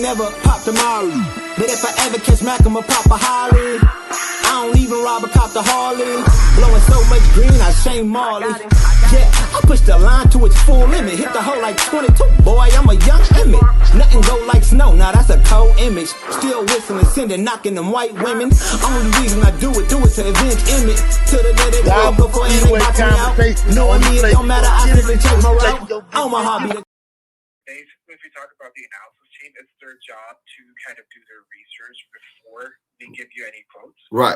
never popped a Mari, but if I ever catch Mac, I'ma pop a Holly. I don't even rob a cop the Harley. Blowing so much green, I shame Marley. Yeah, I push the line to its full limit. Hit the hole like 22, boy, I'm a young Emmett. Nothing go like snow, now that's a cold image. Still whistling, sending, knocking them white women. Only reason I do it to avenge image. To the day they go before they box me out. Knowing me, it don't matter, I simply change my route. On my hobby. Basically, if we talk about the analysis team, it's their job to kind of do their research before they give you any quotes. Right.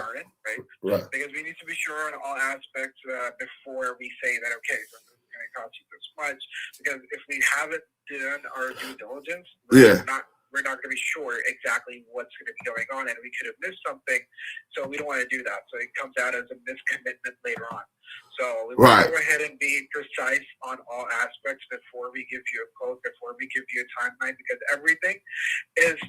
Right. Because we need to be sure on all aspects before we say that, okay, so this is going to cost you this much. Because if we haven't done our due diligence, we're not going to be sure exactly what's going to be going on, and we could have missed something. So we don't want to do that. So it comes out as a miscommitment later on. So we want to go ahead and be precise on all aspects before we give you a quote, before we give you a timeline, because everything is,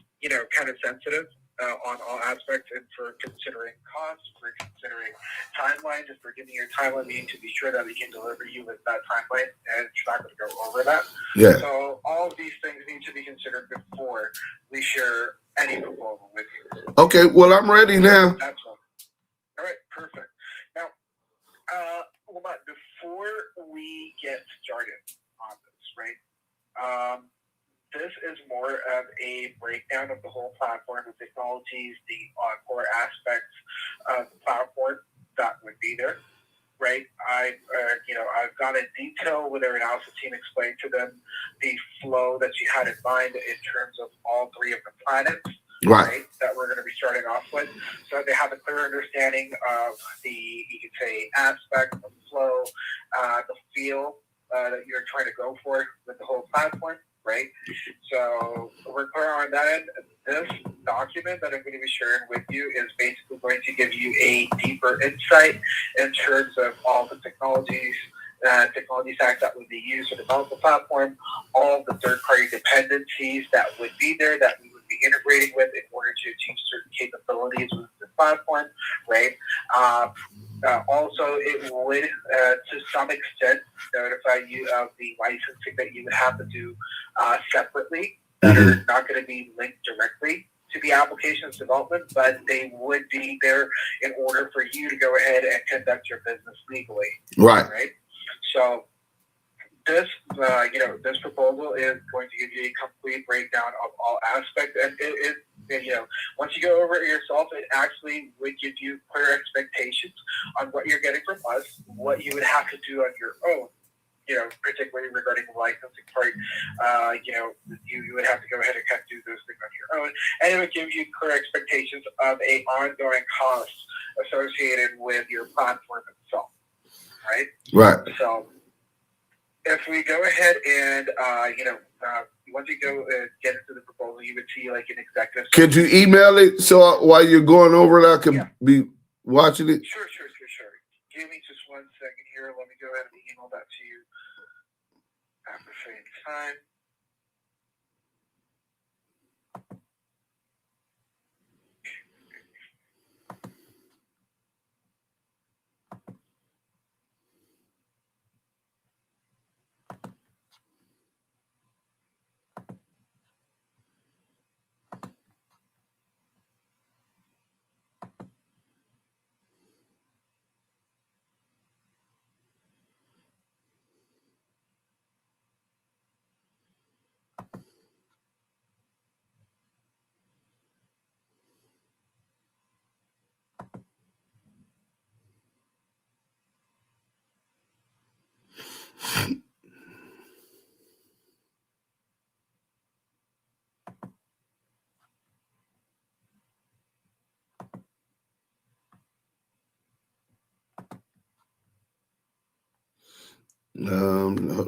kind of sensitive on all aspects, and for considering costs, for considering timeline, just for giving your timeline, we need to be sure that we can deliver you with that timeline, and it's not going to go over that. Yeah. So all of these things need to be considered before we share any proposal with you. Okay, well, I'm ready now. That's all. All right, perfect. Now, LaMonte, before we get started on this, right? This is more of a breakdown of the whole platform, the technologies, the core aspects of the platform that would be there, right? I've gone in detail with our analysis team, explained to them the flow that you had in mind in terms of all three of the planets, right? That we're going to be starting off with, so they have a clear understanding of the, you could say, aspect of flow, the feel that you're trying to go for with the whole platform. Right, so we're clear on that end. This document that I'm going to be sharing with you is basically going to give you a deeper insight in terms of all the technology stacks that would be used to develop the platform, all the third-party dependencies that would be there that we would be integrating with in order to achieve certain capabilities with the platform, right? Also, it would, to some extent, notify you of the licensing that you would have to do separately that are not going to be linked directly to the application's development, but they would be there in order for you to go ahead and conduct your business legally. Right? So this, this proposal is going to give you a complete breakdown of all aspects, and once you go over it yourself, it actually would give you clear expectations on what you're getting from us, what you would have to do on your own, particularly regarding the licensing part. You would have to go ahead and kind of do those things on your own, and it would give you clear expectations of a ongoing cost associated with your platform itself, right? So if we go ahead and, once you go get into the proposal, you would see like an executive. Could you email it so while you're going over it, I can be watching it? Sure. Give me just 1 second here. Let me go ahead and email that to you at the same time.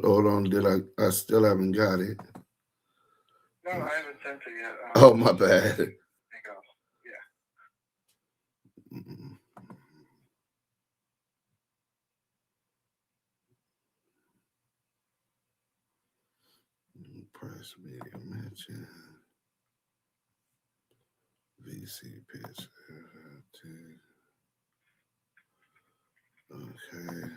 Hold on. I still haven't got it. No, I haven't sent it yet. Oh, my bad. Yeah. Press media mention. VC pitch. Okay.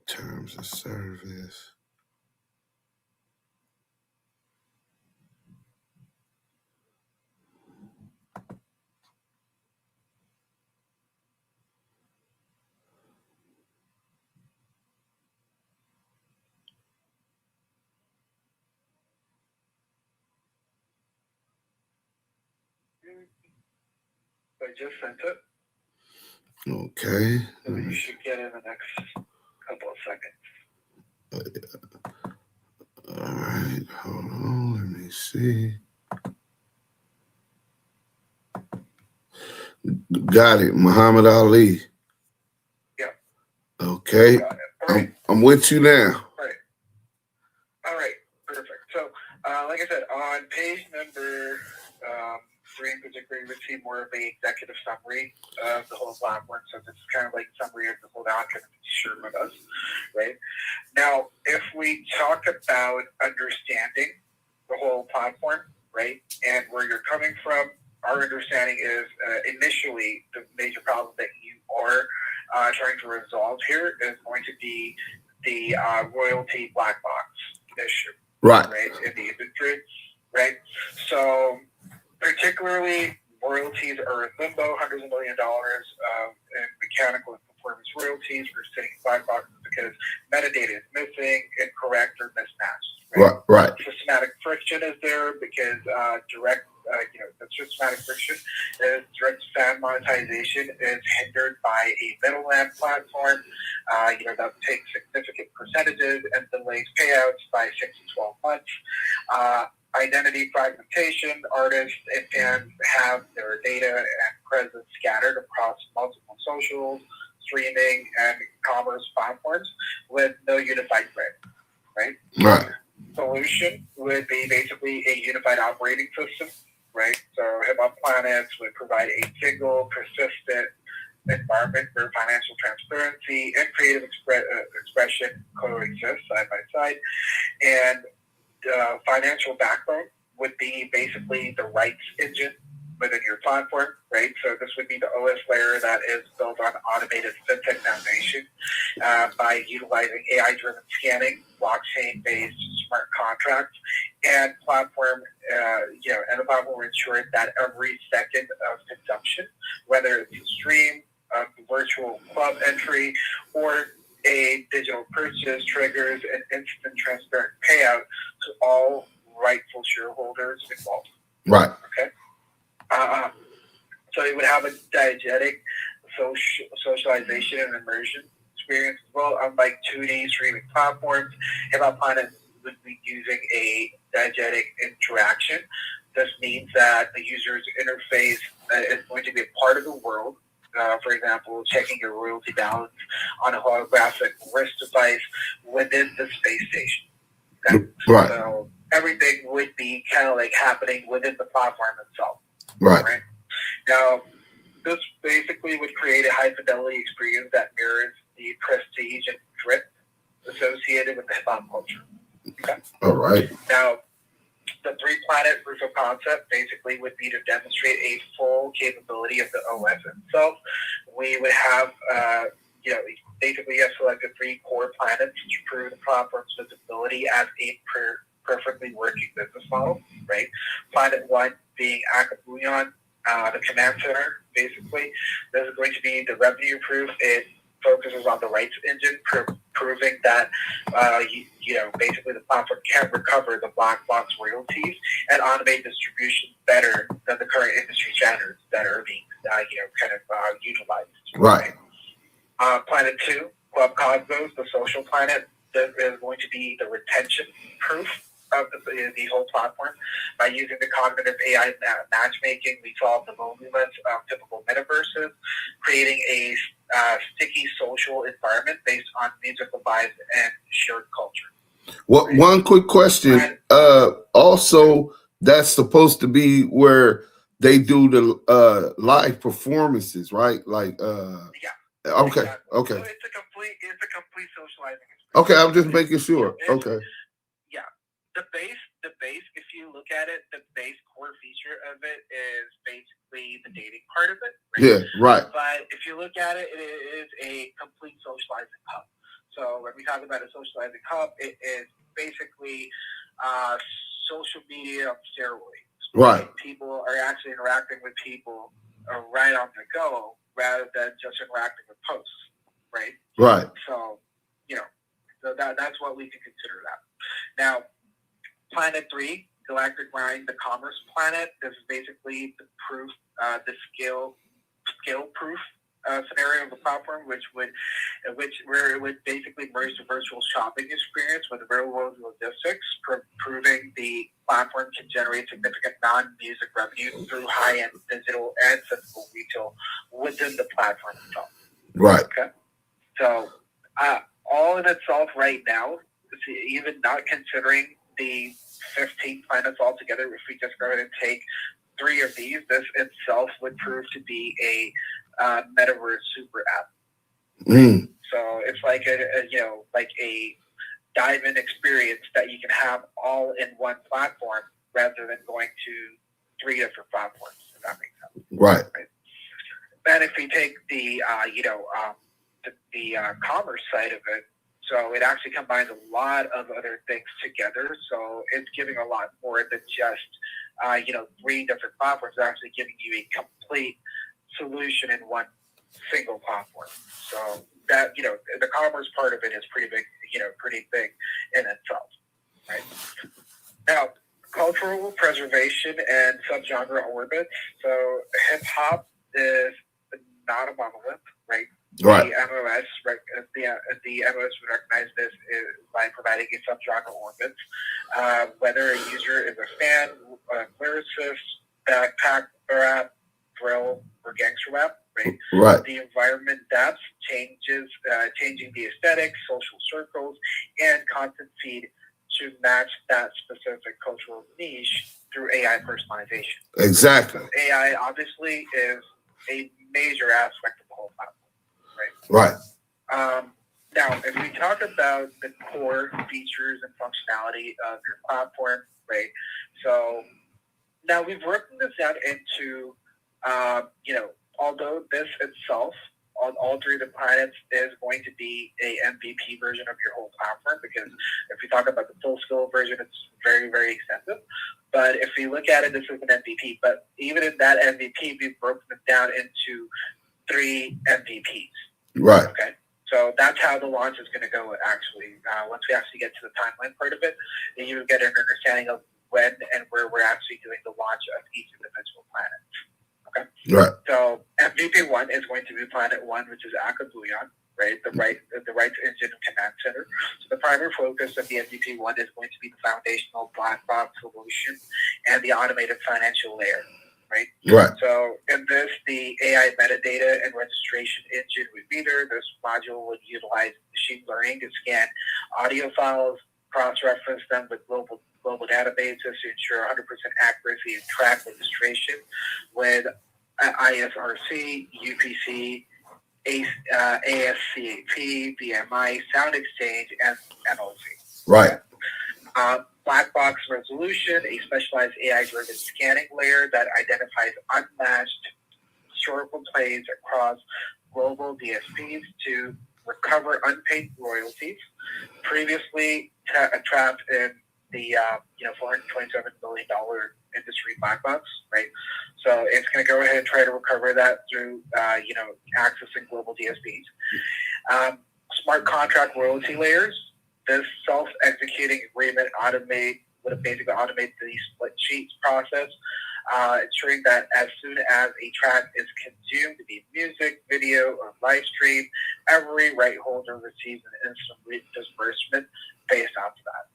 Terms of service. I just sent it. Okay. So you should get in the next couple of seconds. All right. Hold on. Let me see. Got it. Muhammad Ali. Yeah. Okay. Got it. All right. I'm with you now. All right. Perfect. So, like I said, on page number 3 in particular, you would see more of a executive summary of the whole platform. So this is kind of like a summary of the whole document that you shared with us, right? Now, if we talk about understanding the whole platform, right, and where you're coming from, our understanding is initially the major problem that you are trying to resolve here is going to be the royalty black box issue, right, in the industry, right? So particularly royalties are in limbo, hundreds of $millions in mechanical and performance royalties for sitting in black boxes because metadata is missing, incorrect, or mismatched. Right. Systematic friction is there because the systematic friction is direct fan monetization is hindered by a middleman platform, that takes significant percentages and delays payouts by 6 to 12 months. Identity fragmentation, artists and fans have their data and presence scattered across multiple socials, streaming, and commerce platforms with no unified grid, right? Solution would be basically a unified operating system, right? So HipHop Planets would provide a single, persistent environment where financial transparency and creative expression coexist side by side. And the financial backbone would be basically the rights engine within your platform, right? So this would be the OS layer that is built on automated fintech foundation by utilizing AI-driven scanning, blockchain-based smart contracts, and platform, and the platform will ensure that every second of consumption, whether it's a stream, a virtual club entry, or a digital purchase, triggers an instant transparent payout to all rightful shareholders involved. Right. Okay. So it would have a diegetic socialization and immersion experience as well. Unlike 2D streaming platforms, HipHop Planets would be using a diegetic interaction. This means that the user's interface is going to be a part of the world. For example, checking your royalty balance on a holographic wrist device within the space station. Okay? Right. So everything would be kind of like happening within the platform itself. Right. Now, this basically would create a high fidelity experience that mirrors the prestige and drip associated with the hip hop culture. Okay. All right. Now, the 3-planet proof of concept basically would be to demonstrate a full capability of the OS itself. We would have, basically have selected 3 core planets to prove the platform's visibility as a perfectly working business model, right? Planet 1 being Alkebulan, the command center, basically. This is going to be the revenue proof. It focuses on the rights engine, proving that, basically the platform can recover the black box royalties and automate distribution better than the current industry standards that are being, utilized. Right. Planet 2, Club Cosmos, the social planet, that is going to be the retention proof of the whole platform. By using the cognitive AI matchmaking, we solve the loneliness of typical metaverses, creating a sticky social environment based on musical vibes and shared culture. Well, one quick question. Also, that's supposed to be where they do the live performances, right? Like, yeah. Okay. Exactly. Okay. So it's a complete socializing experience. Okay, I'm just making sure. Okay. Yeah. The base, if you look at it, the base core feature of it is basically the dating part of it. Right? Yeah, right. But if you look at it, it is a complete socializing hub. So when we talk about a socializing hub, it is basically social media on steroids. Right. People are actually interacting with people right on the go rather than just interacting with posts, right? Right. So, so that's what we can consider that. Now, Planet 3, Galactic Grind, the Commerce Planet, this is basically the proof, the scale proof scenario of the platform, where it would basically merge the virtual shopping experience with real world logistics, proving the platform can generate significant non-music revenue through high-end digital and physical retail within the platform itself. Right. Okay. So, all in itself right now, even not considering the 15 planets altogether, if we just go ahead and take 3 of these, this itself would prove to be a metaverse super app. Mm. So it's like a dive-in experience that you can have all in one platform rather than going to 3 different platforms. If that makes sense. Right. Then if we take the commerce side of it, so it actually combines a lot of other things together. So it's giving a lot more than just 3 different platforms. It's actually giving you a complete solution in one single platform. So that the commerce part of it is pretty big in itself, right? Now, cultural preservation and subgenre orbits. So hip hop is not a monolith, right? Right. The MOS, right? The MOS would recognize this by providing a subgenre orbit. Whether a user is a fan, a lyricist, backpack rap, drill, or gangster rap, right? Right. The environment adapts, changing the aesthetic, social circles, and content feed to match that specific cultural niche through AI personalization. Exactly. So AI obviously is a major aspect of the whole platform. Right. Now, if we talk about the core features and functionality of your platform, right? So now we've broken this down into, although this itself, all 3 of the planets is going to be a MVP version of your whole platform, because if we talk about the full scale version, it's very, very extensive. But if we look at it, this is an MVP. But even in that MVP, we've broken it down into 3 MVPs. Right. Okay. So that's how the launch is going to go, actually. Once we actually get to the timeline part of it, then you get an understanding of when and where we're actually doing the launch of each individual planet. Okay. Right. So MVP 1 is going to be Planet 1, which is Alkebulan, right? The rights engine and command center. So the primary focus of the MVP 1 is going to be the foundational black box solution and the automated financial layer. Right? Right. So in this, the AI metadata and registration engine would be there. This module would utilize machine learning to scan audio files, cross-reference them with global databases to ensure 100% accuracy and track registration with ISRC, UPC, ASCAP, BMI, Sound Exchange, and NLC. Right. Black box resolution, a specialized AI-driven scanning layer that identifies unmatched historical plays across global DSPs to recover unpaid royalties, previously trapped in the $427 billion industry black box, right? So it's going to go ahead and try to recover that through accessing global DSPs. Smart contract royalty layers. This self-executing agreement would basically automate the split sheets process, ensuring that as soon as a track is consumed, be music, video, or live stream, every right holder receives an instant disbursement based off of that.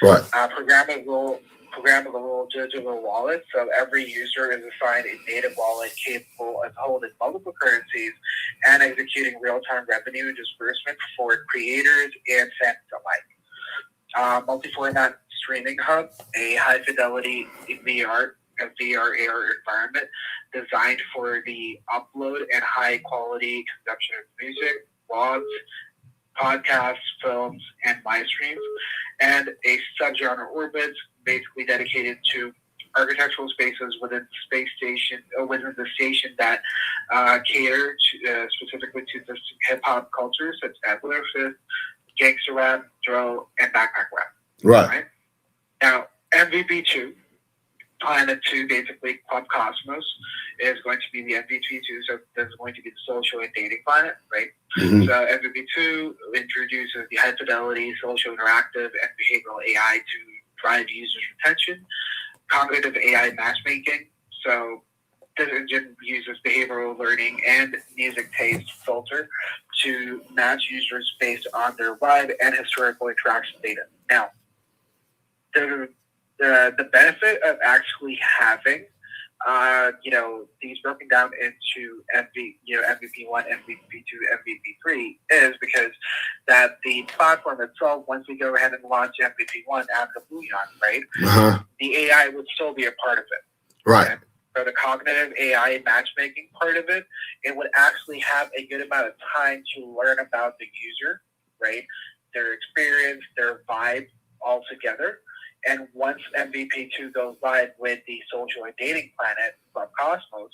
Right? Programmable digital wallet, so every user is assigned a native wallet capable of holding multiple currencies and executing real-time revenue disbursement for creators and fans alike. Multi-format streaming hub, a high-fidelity VR AR environment designed for the upload and high-quality consumption of music, blogs, podcasts, films, and live streams, and a subgenre orbit basically dedicated to architectural spaces within space station or within the station that cater to, specifically to the hip hop culture, such as lyricist, gangster rap, drill, and backpack rap. Right. Now, MVP2, Planet 2, basically Club Cosmos, is going to be the MVP2. So there's going to be the social and dating planet, right? Mhm. So MVP2 introduces the high fidelity, social, interactive, and behavioral AI to drive users' retention, cognitive AI matchmaking. So this engine uses behavioral learning and music taste filter to match users based on their vibe and historical interaction data. Now, the benefit of actually having these broken down into MVP1, MVP2, MVP3 is because that the platform itself, once we go ahead and launch MVP1, Alkebulan, right, the AI would still be a part of it. Right. Okay? So the cognitive AI matchmaking part of it, it would actually have a good amount of time to learn about the user, right, their experience, their vibe all together. And once MVP2 goes live with the social and dating planet, Club Cosmos,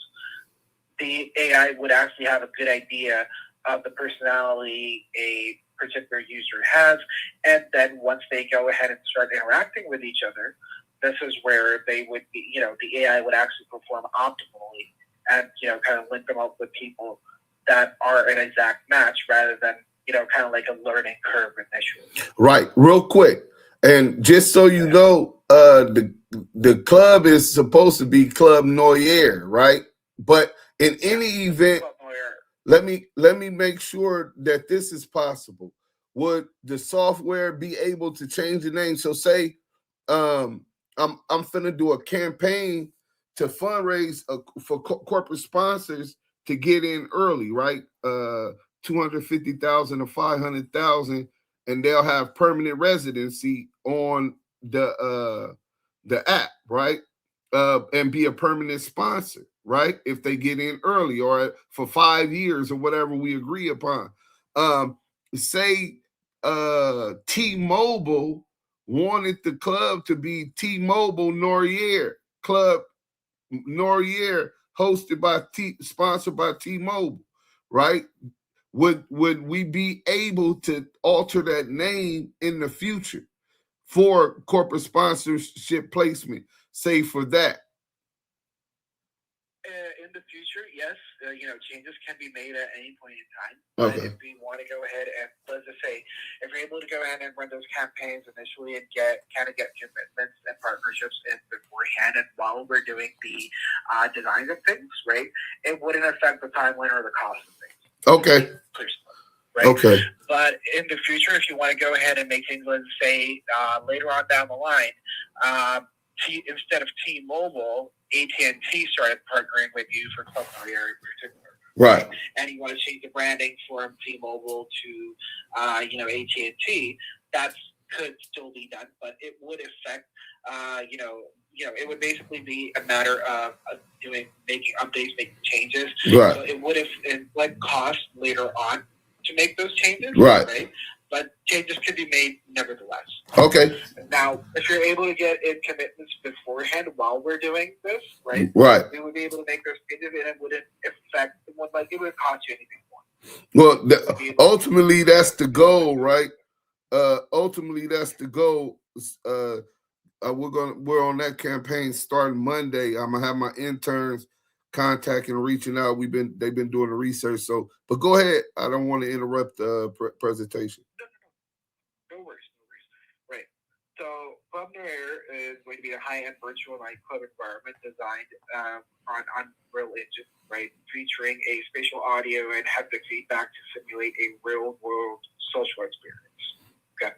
the AI would actually have a good idea of the personality a particular user has. And then once they go ahead and start interacting with each other, this is where they would be, the AI would actually perform optimally and, kind of link them up with people that are an exact match rather than, kind of like a learning curve initially. Right. Real quick. And just so you know, the club is supposed to be Club Noir, right? But in any event, let me make sure that this is possible. Would the software be able to change the name? So say I'm finna do a campaign to fundraise for corporate sponsors to get in early, right? 250,000 or 500,000, and they'll have permanent residency on the app, right? And be a permanent sponsor, right? If they get in early or for 5 years or whatever we agree upon. Say T-Mobile wanted the club to be T-Mobile Noir Club Noir, sponsored by T-Mobile, right? Would we be able to alter that name in the future for corporate sponsorship placement? Say for that. In the future, yes, changes can be made at any point in time. Okay. If we want to go ahead and, let's just say, if we're able to go ahead and run those campaigns initially and get commitments and partnerships in beforehand, and while we're doing the design of things, right, it wouldn't affect the timeline or the cost of things. Okay. Right? Okay. But in the future, if you want to go ahead and make things, let's say, later on down the line, instead of T-Mobile, AT&T started partnering with you for Club Noir in particular. Right. And you want to change the branding from T-Mobile to, AT&T, that could still be done, but it would affect, it would basically be a matter of making updates, making changes. Right. So it would cost later on to make those changes. Right. But changes can be made nevertheless. Okay. Now, if you're able to get in commitments beforehand while we're doing this, right? Right. We would be able to make those changes, and it wouldn't affect it wouldn't cost you anything Well, more. ultimately, that's the goal, right? Ultimately, that's the goal. We're on that campaign starting Monday. I'm gonna have my interns contacting and reaching out. They've been doing the research. So, but go ahead. I don't want to interrupt the presentation. No worries. Right. So, Club Noir is going to be a high-end virtual nightclub environment designed on Unreal Engine, right, featuring a spatial audio and haptic feedback to simulate a real-world social experience. Okay.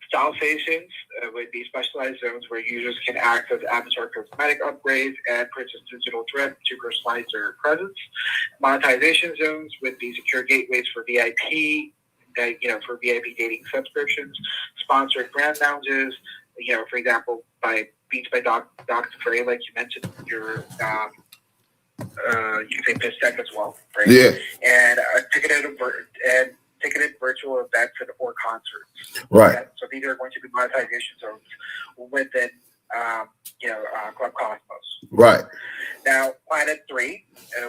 Style stations would be specialized zones where users can access avatar cosmetic upgrades and purchase digital drip to personalize their presence. Monetization zones would be secure gateways for VIP, for VIP dating subscriptions, sponsored brand lounges, for example, by Beats by Dr. Dre, like you mentioned, you can say Piss Tech as well, right? Yeah. And ticketed virtual events or concerts. Right. Okay? So these are going to be monetization zones within Club Cosmos. Right. Now, Planet 3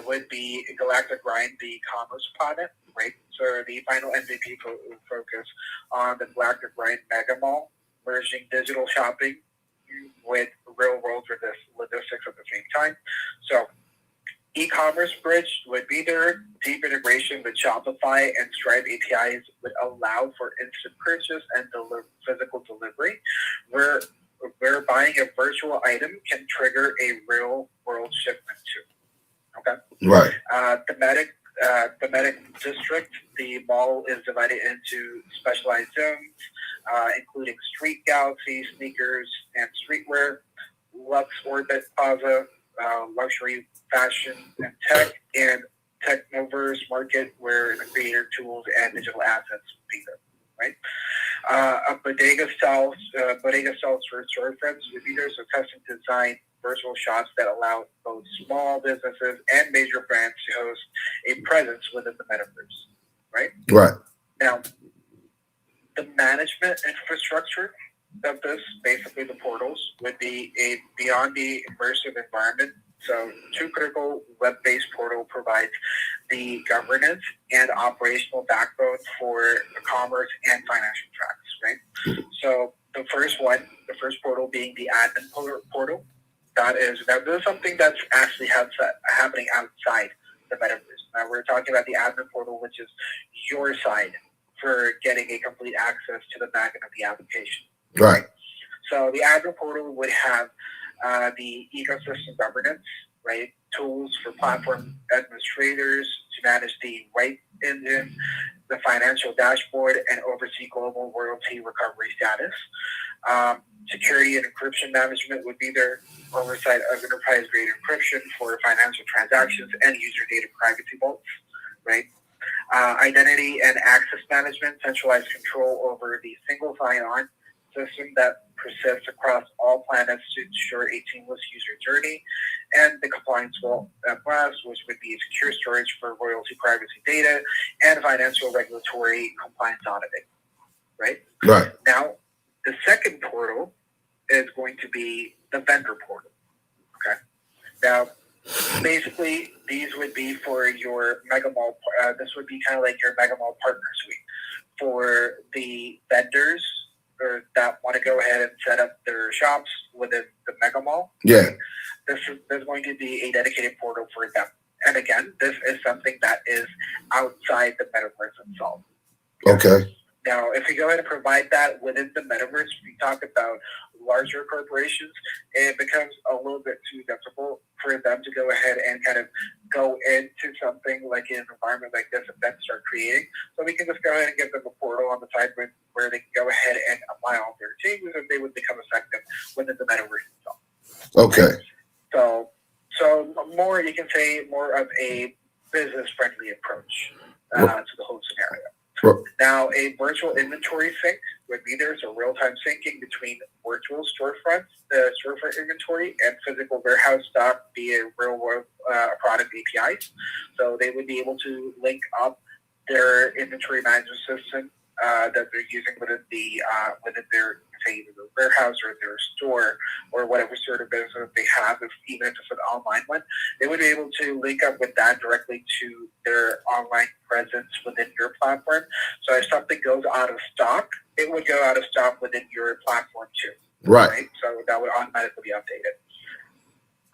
would be Galactic Grind, the commerce planet, right? So the final MVP will focus on the Galactic Grind Mega Mall, merging digital shopping with real-world logistics at the same time. So e-commerce bridge would be there. Deep integration with Shopify and Stripe APIs would allow for instant purchase and physical delivery, where buying a virtual item can trigger a real-world shipment too. Okay. Right. Thematic district. The mall is divided into specialized zones, including Street Galaxy, sneakers, and streetwear, Lux Orbit Plaza, luxury fashion and tech, and Technoverse Market, where the creator tools and digital assets will be there, right? A bodega style for storefronts would be there, so custom designed virtual shops that allow both small businesses and major brands to host a presence within the metaverse, right? Right. Now, the management infrastructure of this, basically the portals, would be beyond the immersive environment. So, two critical web-based portal provides the governance and operational backbone for the commerce and financial tracks, right? So, the first portal being the admin portal. Now, this is something that's actually happening outside the metaverse. Now, we're talking about the admin portal, which is your side for getting a complete access to the back end of the application. Right. So the admin portal would have the ecosystem governance, right? Tools for platform administrators to manage the right engine, the financial dashboard, and oversee global royalty recovery status. Security and encryption management would be there. Oversight of enterprise-grade encryption for financial transactions and user data privacy vaults, right? Identity and access management, centralized control over the single sign-on system that persists across all planets to ensure a seamless user journey, and the compliance vault class, which would be secure storage for royalty privacy data and financial regulatory compliance auditing, right? Right. Now, the second portal is going to be the vendor portal, okay? Now, basically, these would be for your Mega Mall. This would be kind of like your Mega Mall partner suite for the vendors or that want to go ahead and set up their shops within the Mega Mall. Yeah. There's going to be a dedicated portal for them. And again, this is something that is outside the metaverse itself. Okay. Now, if we go ahead and provide that within the metaverse, we talk about larger corporations, it becomes a little bit too difficult for them to go ahead and kind of go into something like an environment like this and then start creating. So we can just go ahead and give them a portal on the side where they can go ahead and apply all their changes and they would become effective within the metaverse itself. Okay. So more, you can say more of a business-friendly approach to the whole scenario. Now, a virtual inventory sync would be there, so real-time syncing between virtual storefront inventory and physical warehouse stock via real-world product APIs. So they would be able to link up their inventory management system that they're using within their, say, either their warehouse or their store or whatever sort of business they have, even if it's an online one. They would be able to link up with that directly to their online presence within your platform. So if something goes out of stock, it would go out of stock within your platform too. Right? So that would automatically be updated.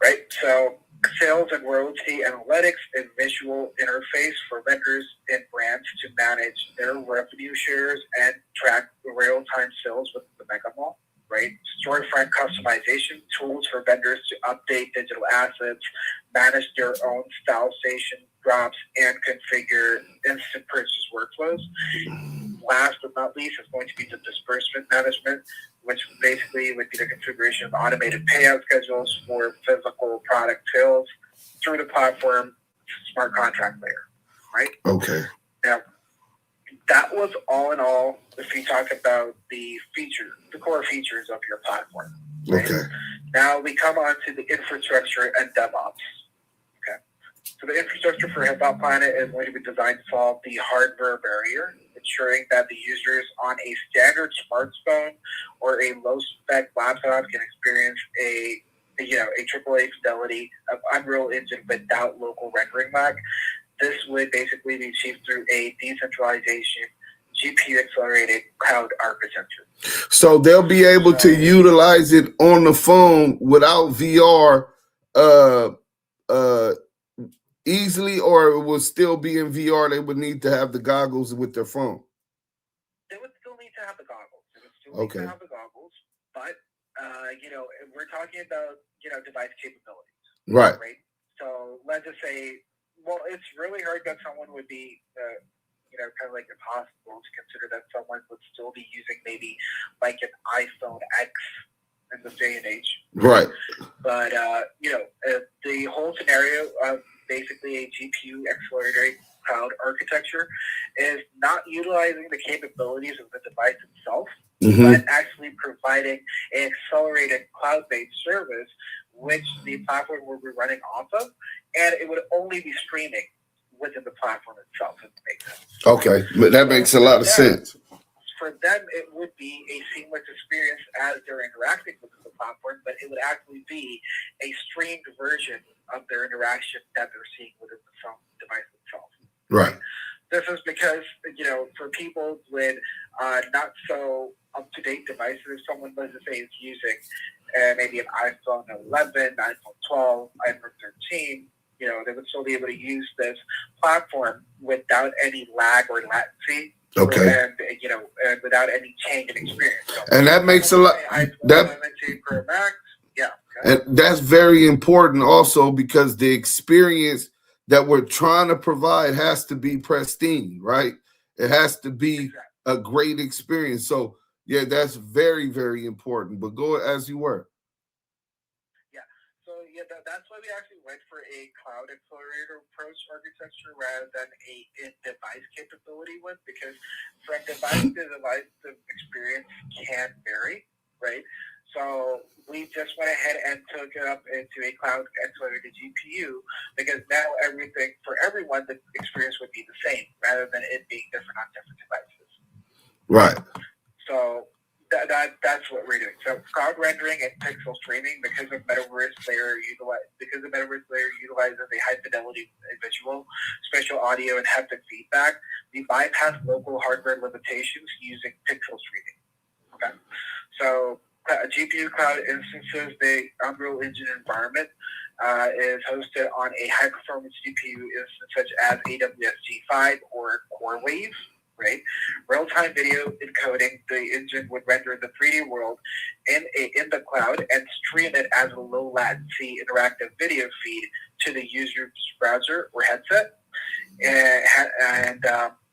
Right? So sales and royalty analytics and visual interface for vendors and brands to manage their revenue shares and track real-time sales with the Mega Mall. Right? Storefront customization tools for vendors to update digital assets, manage their own style station drops, and configure instant purchase workflows. Last but not least is going to be the disbursement management, which basically would be the configuration of automated payout schedules for physical product sales through the platform smart contract layer, right? Okay. Now, that was all in all, if you talk about the core features of your platform. Right? Okay. Now we come on to the infrastructure and DevOps. Okay. So the infrastructure for HipHop Planet is going to be designed to solve the hardware barrier ensuring that the users on a standard smartphone or a low-spec laptop can experience a AAA fidelity of Unreal Engine without local rendering lag. This would basically be achieved through a decentralization, GPU-accelerated cloud architecture. So they'll be able to utilize it on the phone without VR easily, or it will still be in VR. They would need to have the goggles with their phone. They would still need to have the goggles. But we're talking about device capabilities, right? So let's just say, well, it's really hard that someone would be, kind of like impossible to consider that someone would still be using maybe like an iPhone X in this day and age, right? But the whole scenario of basically a GPU accelerated cloud architecture is not utilizing the capabilities of the device itself, but actually providing an accelerated cloud-based service, which the platform will be running off of, and it would only be streaming within the platform itself. If it makes sense. Okay, but that makes a lot of sense. For them, it would be a seamless experience as they're interacting with the platform, but it would actually be a streamed version of their interaction that they're seeing within the phone device itself. Right. This is because, for people with not so up-to-date devices, if someone, let's just say, is using maybe an iPhone 11, iPhone 12, iPhone 13, they would still be able to use this platform without any lag or latency. Okay. And without any change in experience. So, and that makes a lot. Pro Max, yeah. And that's very important also, because the experience that we're trying to provide has to be pristine, right? It has to be a great experience. So yeah, that's very, very important. But go as you were. That's why we actually went for a cloud accelerator approach architecture rather than a in-device capability one, because from device to device, the experience can vary, right? So we just went ahead and took it up into a cloud accelerated GPU, because now everything, for everyone, the experience would be the same rather than it being different on different devices. Right. So that's what we're doing. So cloud rendering and pixel streaming, because the metaverse layer utilizes a high fidelity visual, spatial audio, and haptic feedback. We bypass local hardware limitations using pixel streaming. Okay, so GPU cloud instances, the Unreal Engine environment is hosted on a high performance GPU instance such as AWS G5 or CoreWave. Right, real-time video encoding. The engine would render the 3D world in the cloud and stream it as a low-latency interactive video feed to the user's browser or headset. And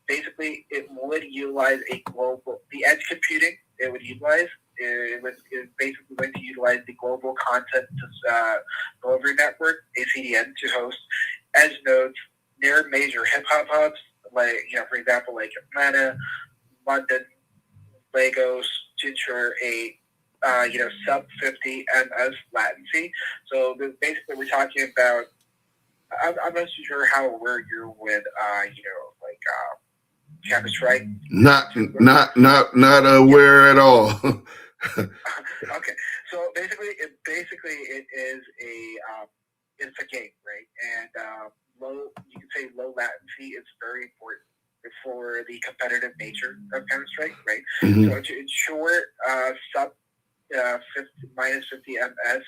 basically, it would utilize the edge computing. It was basically going to utilize the global content delivery network (ACDN) to host edge nodes near major hip-hop hubs, like, for example, like Atlanta, London, Lagos, to ensure a sub 50 ms latency. So basically, we're talking about. I'm not too sure how aware you're with Campus Strike. Not aware at all. Okay, so basically it is it's a game, right? And you can say low latency is very important for the competitive nature of Counter-Strike, right? Mm-hmm. So to ensure sub minus 50 ms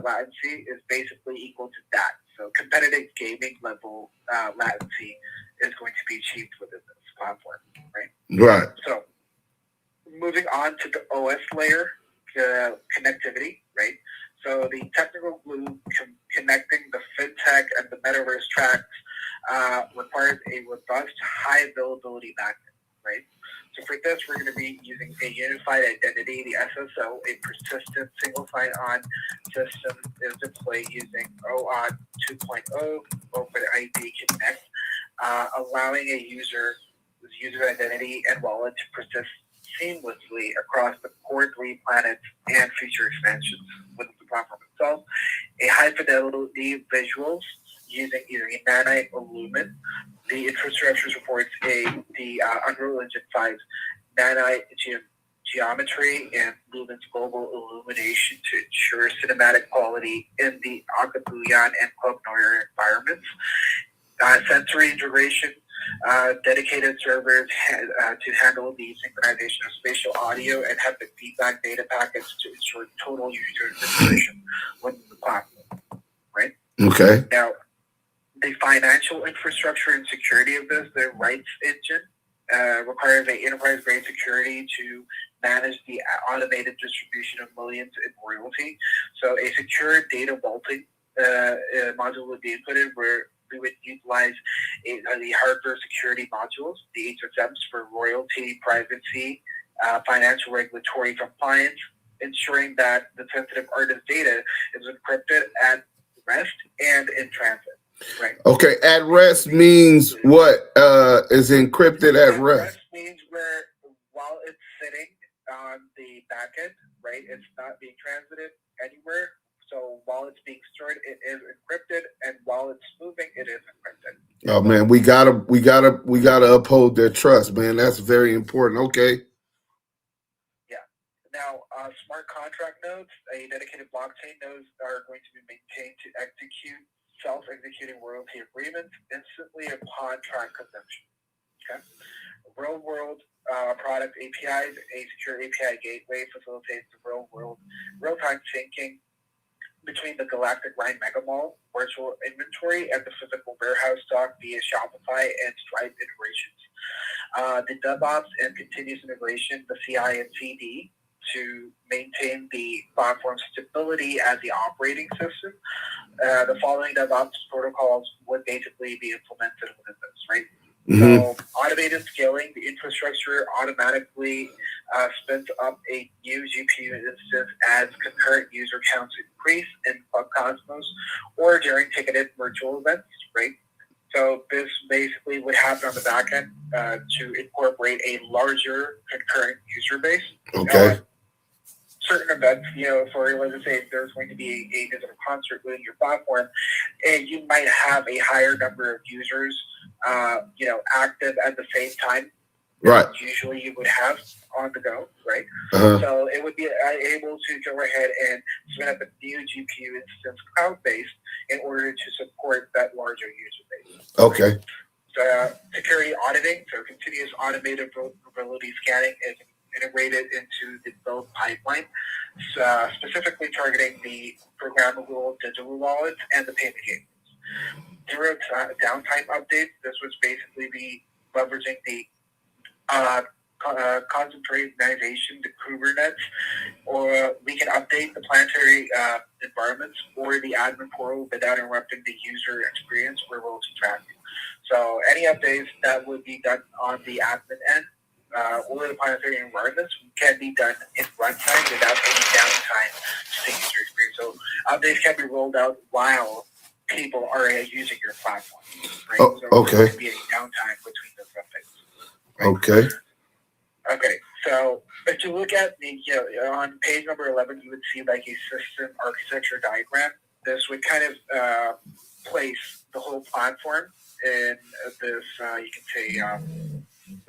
latency is basically equal to that. So competitive gaming level latency is going to be achieved within this platform, right? Right. So moving on to the OS layer, connectivity, right? So the technical glue connecting the fintech and the metaverse tracks requires a robust, high availability backend, right? So for this, we're going to be using a unified identity, the SSO, a persistent single sign-on system is deployed using OAuth 2.0 OpenID Connect, allowing a user identity and wallet to persist seamlessly across the core 3 planets and feature expansions within the platform itself. A high fidelity visuals using either a Nanite or Lumen, the infrastructure supports the Unreal Engine 5 Nani geometry and Lumen's global illumination to ensure cinematic quality in the Alkebulan and Club Noir environments. Sensory integration, dedicated servers to handle the synchronization of spatial audio and haptic feedback data packets to ensure total user integration within the platform, right? Okay. Now, the financial infrastructure and security of this, the rights engine, requires an enterprise-grade security to manage the automated distribution of millions in royalty. So a secure data vaulting module would be inputted where we would utilize the hardware security modules, the HSMs for royalty, privacy, financial regulatory compliance, ensuring that the sensitive artist data is encrypted at rest and in transit. Right. Okay, at rest means what? Is encrypted at rest? Rest means where while it's sitting on the back end, right, it's not being transited anywhere. So while it's being stored, it is encrypted, and while it's moving, it is encrypted. Oh man, we gotta uphold their trust, man. That's very important. Okay. Yeah. Now, smart contract nodes, a dedicated blockchain nodes are going to be maintained to execute self-executing royalty agreements instantly upon track consumption. Okay. Real-world product APIs, a secure API gateway facilitates the real-time syncing between the Galactic Rhine Mega Mall virtual inventory and the physical warehouse stock via Shopify and Stripe integrations. The DevOps and continuous integration, the CI and CD, to maintain the platform stability as the operating system. The following DevOps protocols would basically be implemented within this, right? So automated scaling, the infrastructure automatically spins up a new GPU instance as concurrent user counts increase in Club Cosmos or during ticketed virtual events, right? So this basically would happen on the back end to incorporate a larger concurrent user base. Okay. Certain events, for let's say there's going to be a digital concert within your platform, and you might have a higher number of users, active at the same time. Right. Usually you would have on the go, right? Uh-huh. So it would be able to go ahead and spin up a new GPU instance cloud-based in order to support that larger user base. Okay. So security auditing, so continuous automated vulnerability scanning is integrated into the build pipeline, specifically targeting the programmable digital wallets and the payment gateways. Zero downtime updates. This would basically be leveraging the containerization, the Kubernetes, or we can update the planetary environments or the admin portal without interrupting the user experience or royalty tracking. So any updates that would be done on the admin end or the planetary environments can be done in runtime without any downtime to the user experience. So updates can be rolled out while people are using your platform. Right? Oh, so okay. there can be any downtime between those updates. Right? Okay. Okay. So if you look at the on page number 11, you would see like a system architecture diagram. This would kind of place the whole platform in this. You can say.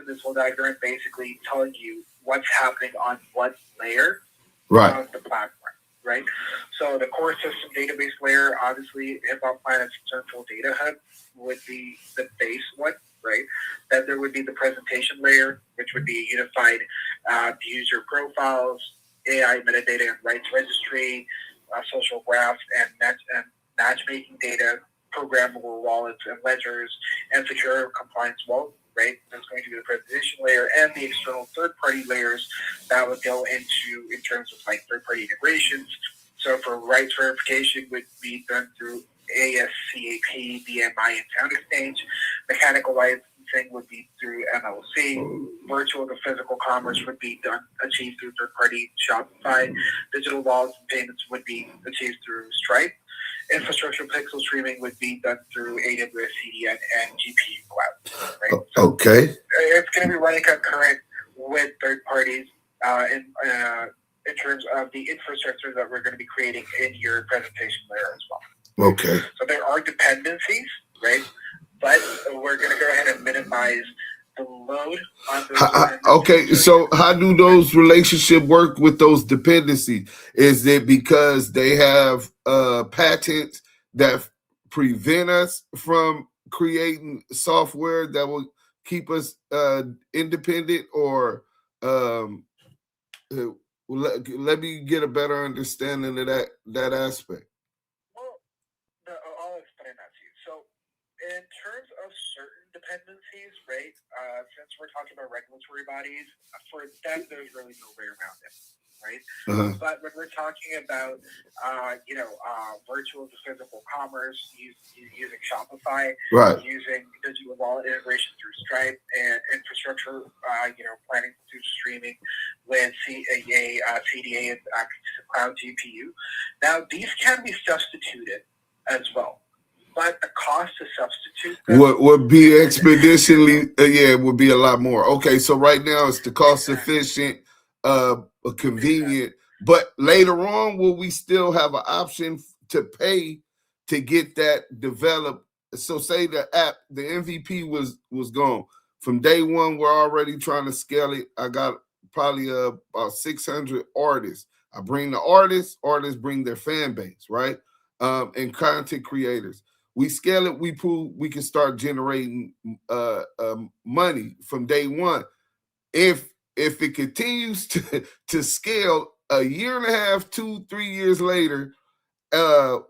This whole diagram basically telling you what's happening on what layer of the platform, right? So the core system database layer, obviously, HipHop Planets Central Data Hub would be the base one, right? Then there would be the presentation layer, which would be a unified user profiles, AI metadata and rights registry, social graphs, and matchmaking data, programmable wallets and ledgers, and secure compliance wallet. Right, that's going to be the presentation layer and the external third-party layers that would go in terms of like third-party integrations. So for rights verification would be done through ASCAP, BMI, and Sound Exchange. Mechanical licensing would be through MLC. Virtual to physical commerce would be achieved through third-party Shopify. Digital wallets and payments would be achieved through Stripe. Infrastructure pixel streaming would be done through AWS CDN and GPU Cloud. Right? So okay. It's going to be running concurrent with third parties in terms of the infrastructure that we're going to be creating in your presentation layer as well. Okay. So there are dependencies, right? but we're going to go ahead and minimize the load on those. Okay, so how do those relationships work with those dependencies? Is it because they have patents that prevent us from creating software that will keep us independent, or let me get a better understanding of that aspect? Well, I'll explain that to you. So, in terms of certain dependencies, right? Since we're talking about regulatory bodies, for them, there's really no way around it, right? But when we're talking about, virtual to physical commerce, using Shopify, Right. using digital wallet integration through Stripe, and infrastructure, planning through streaming with CDA and cloud GPU. Now, these can be substituted as well. But the cost to substitute them would be expeditionally, would be a lot more. Okay, so right now it's the cost efficient, convenient, but later on, will we still have an option to pay to get that developed? So say the app, the MVP was gone. From day one, we're already trying to scale it. I got probably about 600 artists. I bring the artists bring their fan base, right? And content creators. We scale it, we prove we can start generating money from day one. If it continues to scale a year and a half, 2-3 years later,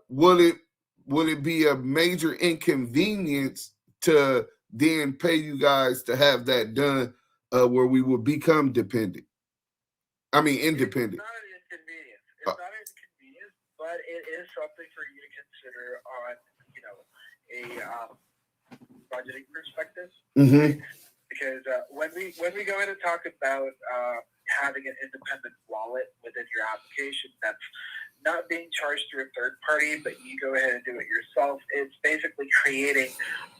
will it be a major inconvenience to then pay you guys to have that done, where we will become independent? It's not an inconvenience. It's not an inconvenience, but it is something for you to consider on a budgeting perspective. Mm-hmm. Because when we go in and talk about having an independent wallet within your application that's not being charged through a third party, but you go ahead and do it yourself, it's basically creating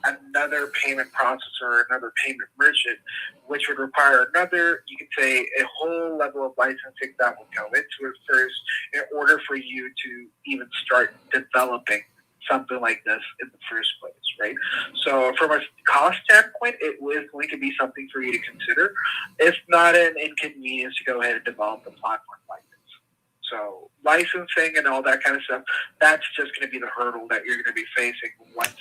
another payment processor, another payment merchant, which would require another, you could say, a whole level of licensing that will go into it first in order for you to even start developing something like this in the first place, right? So from a cost standpoint, it was going to be something for you to consider. It's not an inconvenience to go ahead and develop a platform like this. So licensing and all that kind of stuff, that's just going to be the hurdle that you're going to be facing once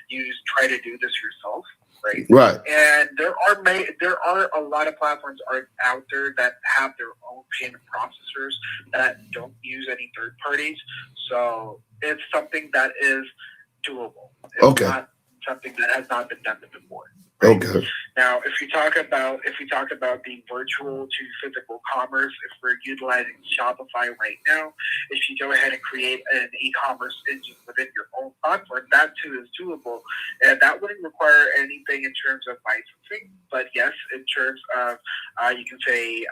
you try to do this yourself, right? Right. And there are a lot of platforms out there that have their own payment processors that don't use any third parties. So it's something that is doable. It's not something that has not been done before. Right? Okay. Now, if we talk about the virtual to physical commerce, if we're utilizing Shopify right now, if you go ahead and create an e-commerce engine within your own platform, that too is doable, and that wouldn't require anything in terms of licensing. But yes, in terms of you can say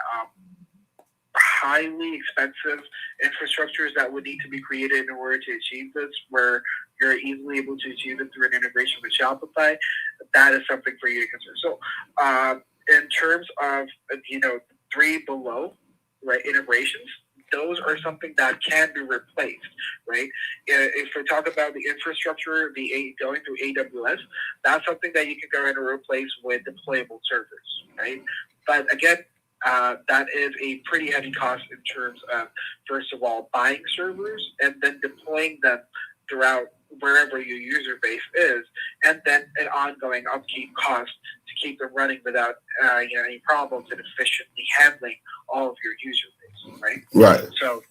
highly expensive infrastructures that would need to be created in order to achieve this, where you're easily able to achieve it through an integration with Shopify, that is something for you to consider. So in terms of, 3 below, right, integrations, those are something that can be replaced, right? If we talk about the infrastructure, going through AWS, that's something that you can go ahead and replace with deployable servers, right? But again, that is a pretty heavy cost in terms of, first of all, buying servers and then deploying them throughout wherever your user base is, and then an ongoing upkeep cost to keep them running without any problems and efficiently handling all of your user base, right? Right. So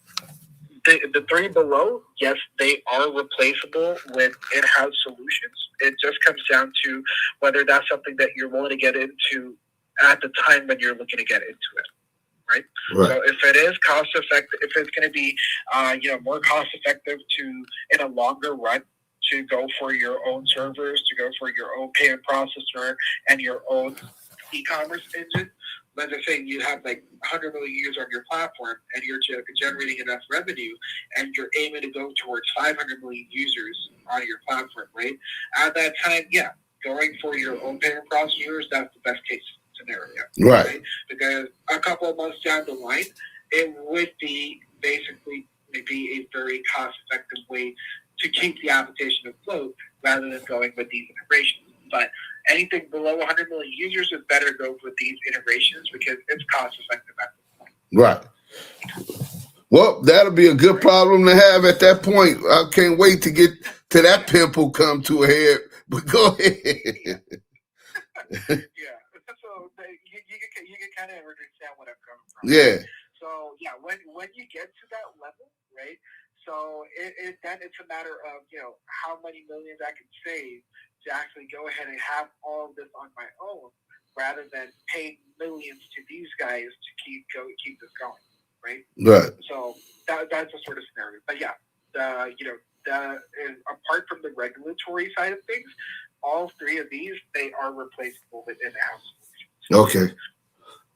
the 3 below, yes, they are replaceable with in-house solutions. It just comes down to whether that's something that you're willing to get into at the time when you're looking to get into it. Right? So if it is cost effective, if it's going to be, more cost effective in a longer run, to go for your own servers, to go for your own payment processor and your own e-commerce engine, let's just say you have like 100 million users on your platform and you're generating enough revenue and you're aiming to go towards 500 million users on your platform, right? At that time, yeah, going for your own payment processors, that's the best case scenario, right? Because a couple of months down the line, it would be basically maybe a very cost-effective way to keep the application afloat rather than going with these integrations. But anything below 100 million users is better to go with these integrations because it's cost effective at this point. Right. Well, that'll be a good problem to have at that point. I can't wait to get to that pimple come to a head. But go ahead. Yeah. So you can kind of understand what I'm coming from. Yeah. So yeah, when you get to that level, right? So then it's a matter of how many millions I can save to actually go ahead and have all of this on my own, rather than pay millions to these guys to keep this going, right? Right. So that's the sort of scenario. But yeah, apart from the regulatory side of things, all three of these, they are replaceable with in-house solutions. Okay.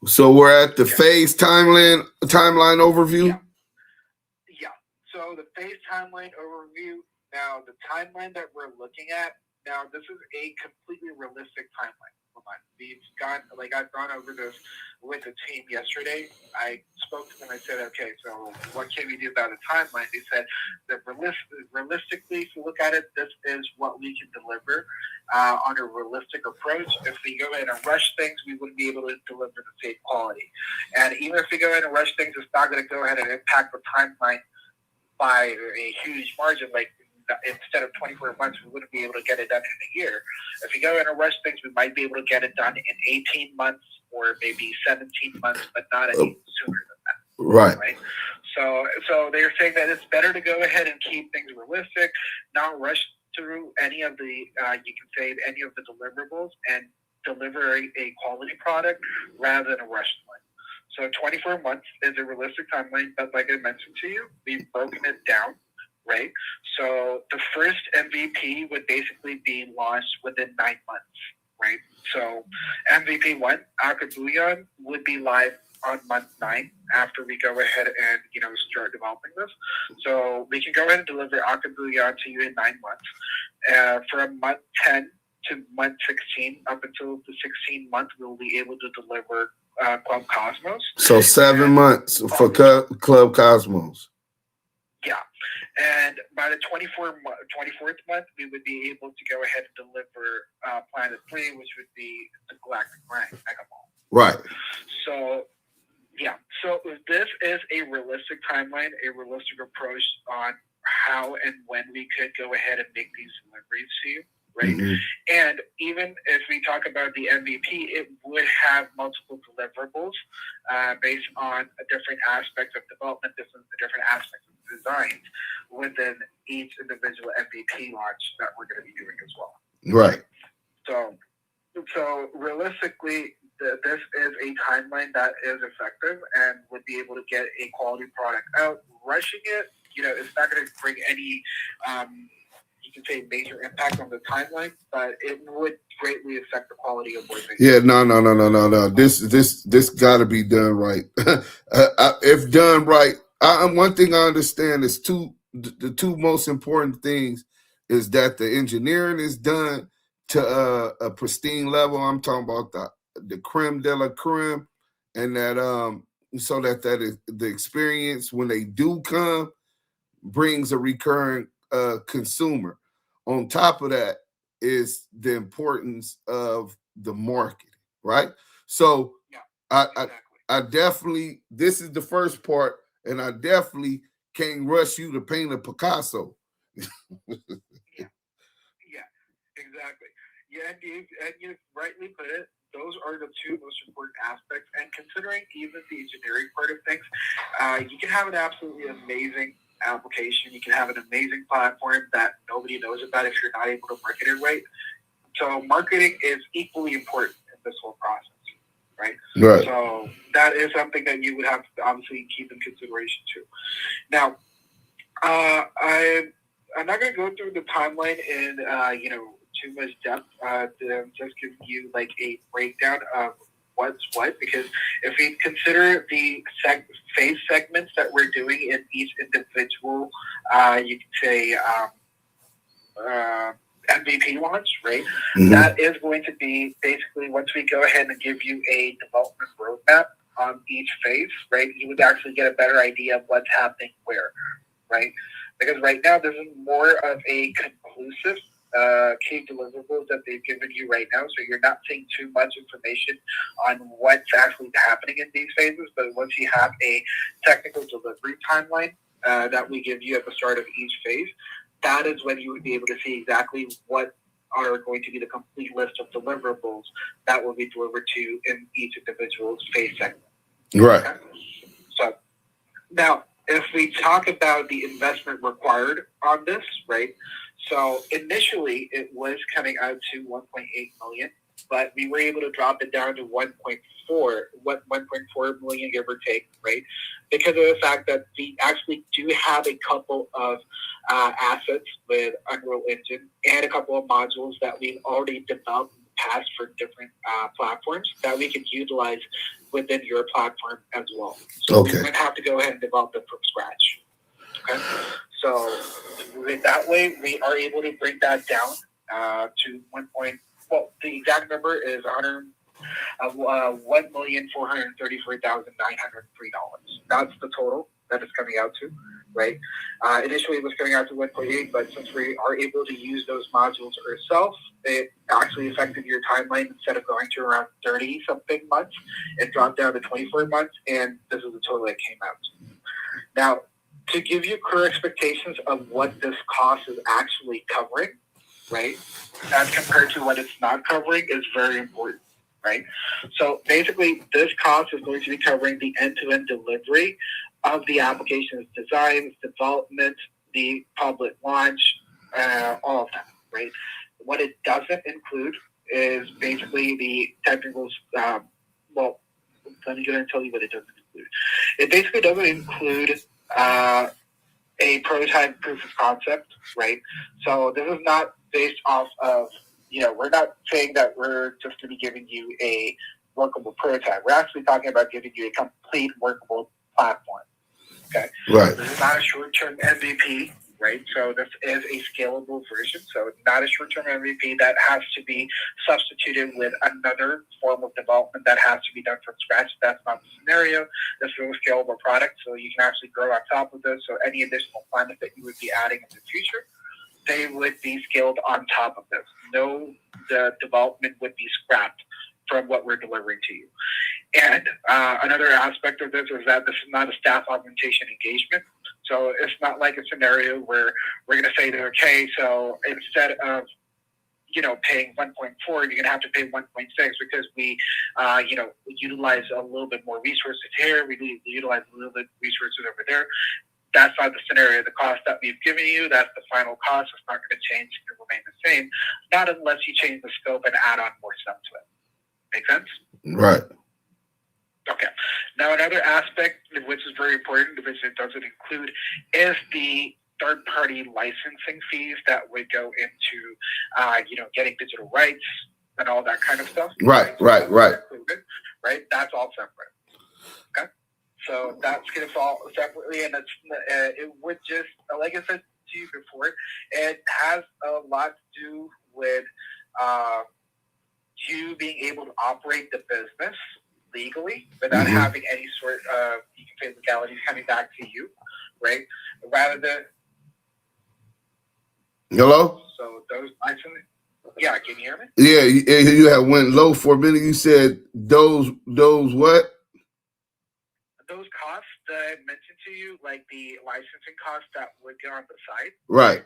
So we're at the phase timeline overview. Yeah. So the phase timeline overview. Now the timeline that we're looking at now, this is a completely realistic timeline. I've gone over this with the team yesterday. I spoke to them. I said, okay, so what can we do about a timeline? They said that realistically, if you look at it, this is what we can deliver on a realistic approach. If we go ahead and rush things, we wouldn't be able to deliver the same quality. And even if we go ahead and rush things, it's not going to go ahead and impact the timeline by a huge margin. Like, instead of 24 months, we wouldn't be able to get it done in a year. If we go in and rush things, we might be able to get it done in 18 months or maybe 17 months, but not any sooner than that. Right. So they're saying that it's better to go ahead and keep things realistic, not rush through any of the any of the deliverables, and deliver a quality product rather than a rushed one. So 24 months is a realistic timeline, but like I mentioned to you, we've broken it down. Right. So the first MVP would basically be launched within 9 months. Right. So MVP 1, Alkebulan, would be live on month 9 after we go ahead and start developing this. So we can go ahead and deliver Alkebulan to you in 9 months. From month 10 to month 16, up until the 16th month, we'll be able to deliver Club Cosmos. So 7 months for Club Cosmos. Yeah. And by the 24th month, we would be able to go ahead and deliver Planet 3, which would be the Galactic Mega Ball. Right. So, yeah. So this is a realistic timeline, a realistic approach on how and when we could go ahead and make these deliveries to you. Right. Mm-hmm. And even if we talk about the MVP, it would have multiple deliverables based on a different aspects of development, different aspects of design within each individual MVP launch that we're going to be doing as well. Right. So realistically, this is a timeline that is effective and would be able to get a quality product out. Rushing it, it's not going to bring any you can say major impact on the timeline, but it would greatly affect the quality of what they do. No. This got to be done right. If done right, one thing I understand is the two most important things is that the engineering is done to a pristine level. I'm talking about the creme de la creme, and that so that is the experience when they do come brings a recurring consumer. On top of that is the importance of the marketing, right? So yeah, exactly. I definitely, this is the first part, and I definitely can't rush you to paint a Picasso. Yeah, exactly. Yeah, and you rightly put it. Those are the two most important aspects. And considering even the engineering part of things, you can have an absolutely amazing application. You can have an amazing platform that nobody knows about if you're not able to market it right. So marketing is equally important in this whole process, right? Right. So that is something that you would have to obviously keep in consideration too. Now, I'm not going to go through the timeline in too much depth. I'm just giving you like a breakdown of what's what, because if we consider the phase segments that we're doing in each individual, you can say MVP launch, right? Mm-hmm. That is going to be basically once we go ahead and give you a development roadmap on each phase, right? You would actually get a better idea of what's happening where, right? Because right now this is more of a conclusive key deliverables that they've given you right now. So you're not seeing too much information on what's actually happening in these phases. But once you have a technical delivery timeline that we give you at the start of each phase, that is when you would be able to see exactly what are going to be the complete list of deliverables that will be delivered to you in each individual phase segment. Right. Okay? So now, if we talk about the investment required on this, right? So initially it was coming out to 1.8 million, but we were able to drop it down to 1.4 million, give or take, right? Because of the fact that we actually do have a couple of assets with Unreal Engine and a couple of modules that we've already developed in the past for different platforms that we can utilize within your platform as well. So Okay. we would have to go ahead and develop them from scratch. Okay. So with that way, we are able to bring that down to the exact number is $1,434,903. That's the total that it's coming out to, right? Initially, it was coming out to 1.8, but since we are able to use those modules ourselves, it actually affected your timeline. Instead of going to around 30-something months, it dropped down to 24 months, and this is the total that came out. Now, to give you clear expectations of what this cost is actually covering, right, as compared to what it's not covering is very important, right? So basically, this cost is going to be covering the end-to-end delivery of the application's design, development, the public launch, all of that, right? What it doesn't include is basically the technical, let me go ahead and tell you what it doesn't include. It basically doesn't include a prototype proof of concept, right? So this is not based off of, we're not saying that we're just going to be giving you a workable prototype. We're actually talking about giving you a complete workable platform, okay? Right. This is not a short-term MVP, right? So this is a scalable version. So it's not a short-term MVP that has to be substituted with another form of development that has to be done from scratch. That's not the scenario. This is a scalable product, so you can actually grow on top of this. So any additional planets that you would be adding in the future, they would be scaled on top of this. No, the development would be scrapped from what we're delivering to you. And another aspect of this is that this is not a staff augmentation engagement. So it's not like a scenario where we're going to say, okay, so instead of, paying 1.4, you're going to have to pay 1.6 because we, utilize a little bit more resources here. We utilize a little bit resources over there. That's not the scenario. The cost that we've given you, that's the final cost. It's not going to change. It's going to remain the same. Not unless you change the scope and add on more stuff to it. Make sense? Right. Okay. Now, another aspect, which is very important, which it doesn't include, is the third-party licensing fees that would go into, getting digital rights and all that kind of stuff. Right. Included, right? That's all separate. Okay. So that's going to fall separately, and it would just, like I said to you before, it has a lot to do with you being able to operate the business legally without having any sort of, you can say, legalities coming back to you, right? Rather than... Hello? So those licensing... Yeah, can you hear me? Yeah, you had went low for a minute. You said those what? Those costs that I mentioned to you, like the licensing costs that would go on the site. Right.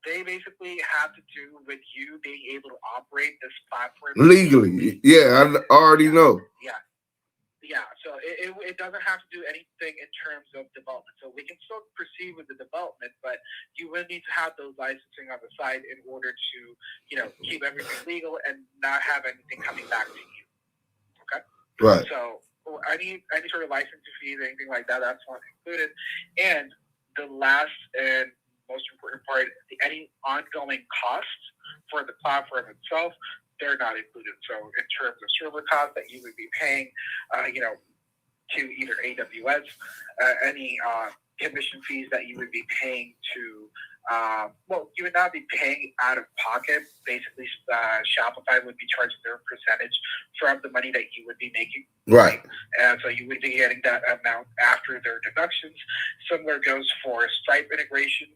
They basically have to do with you being able to operate this platform legally. Yeah, I already know. Yeah. So it doesn't have to do anything in terms of development. So we can still proceed with the development, but you will need to have those licensing on the side in order to, keep everything legal and not have anything coming back to you. Okay. Right. So any sort of licensing fees, anything like that, that's not included. And the last and most important part, any ongoing costs for the platform itself, they're not included. So in terms of server costs that you would be paying, to either AWS, any commission fees that you would be paying to, you would not be paying out of pocket. Basically, Shopify would be charging their percentage from the money that you would be making. Right. And so you would be getting that amount after their deductions. Similar goes for Stripe integration.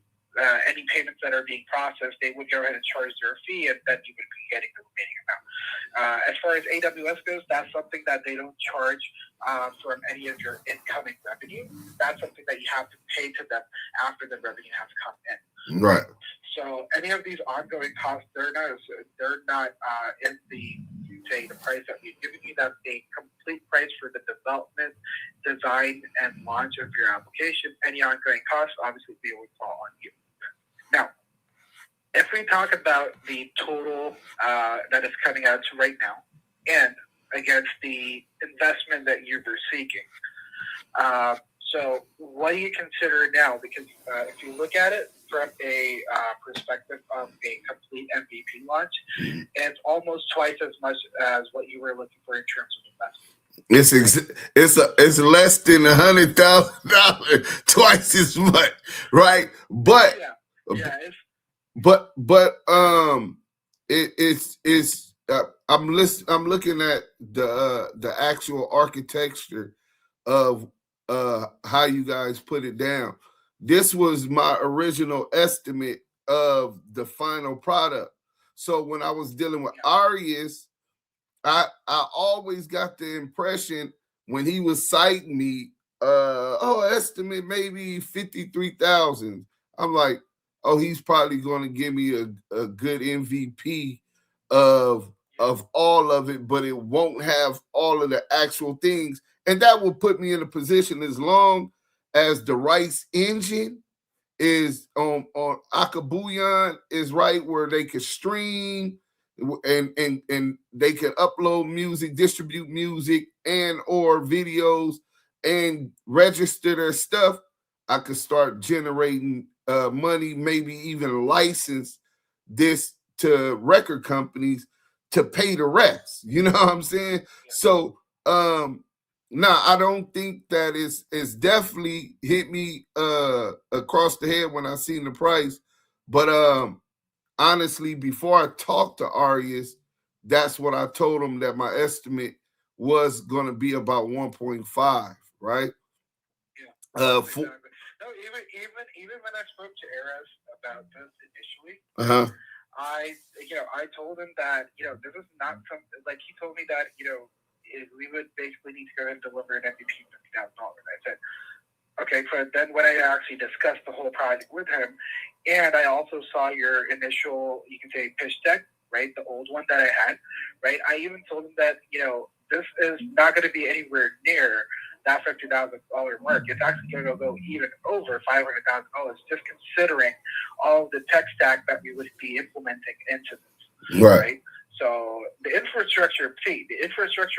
any payments that are being processed, they would go ahead and charge their fee, and then you would be getting the remaining amount. As far as AWS goes, that's something that they don't charge from any of your incoming revenue. That's something that you have to pay to them after the revenue has come in. Right. So any of these ongoing costs, they're not in the price that we've given you. That's a complete price for the development, design, and launch of your application. Any ongoing costs, obviously, they will fall on you. Now, if we talk about the total that is coming out to right now, and against the investment that you were seeking, so what do you consider now? Because if you look at it from a perspective of a complete MVP launch, it's almost twice as much as what you were looking for in terms of investment. It's less than $100,000, twice as much, right? But I'm looking at the actual architecture of how you guys put it down. This was my original estimate of the final product. So when I was dealing with Arias, I always got the impression when he was citing me, estimate maybe 53,000. I'm like, oh, he's probably going to give me a good MVP of all of it, but it won't have all of the actual things. And that will put me in a position, as long as the rice engine is on Alkebulan is right, where they can stream and they can upload music, distribute music and or videos and register their stuff. I could start generating money, maybe even license this to record companies to pay the rest. You know what I'm saying? So I don't think that it's definitely hit me across the head when I seen the price. But honestly, before I talked to Arias, that's what I told him, that my estimate was going to be about 1.5, right? Yeah. Exactly. No, even when I spoke to Arias about this initially, I told him that, this is not something, like, he told me that, we would basically need to go ahead and deliver an MVP $50,000. I said, okay, but then when I actually discussed the whole project with him, and I also saw your initial, you can say, pitch deck, right, the old one that I had, right, I even told him that, this is not going to be anywhere near that $50,000 mark. It's actually going to go even over $500,000, just considering all of the tech stack that we would be implementing into this, right? So the infrastructure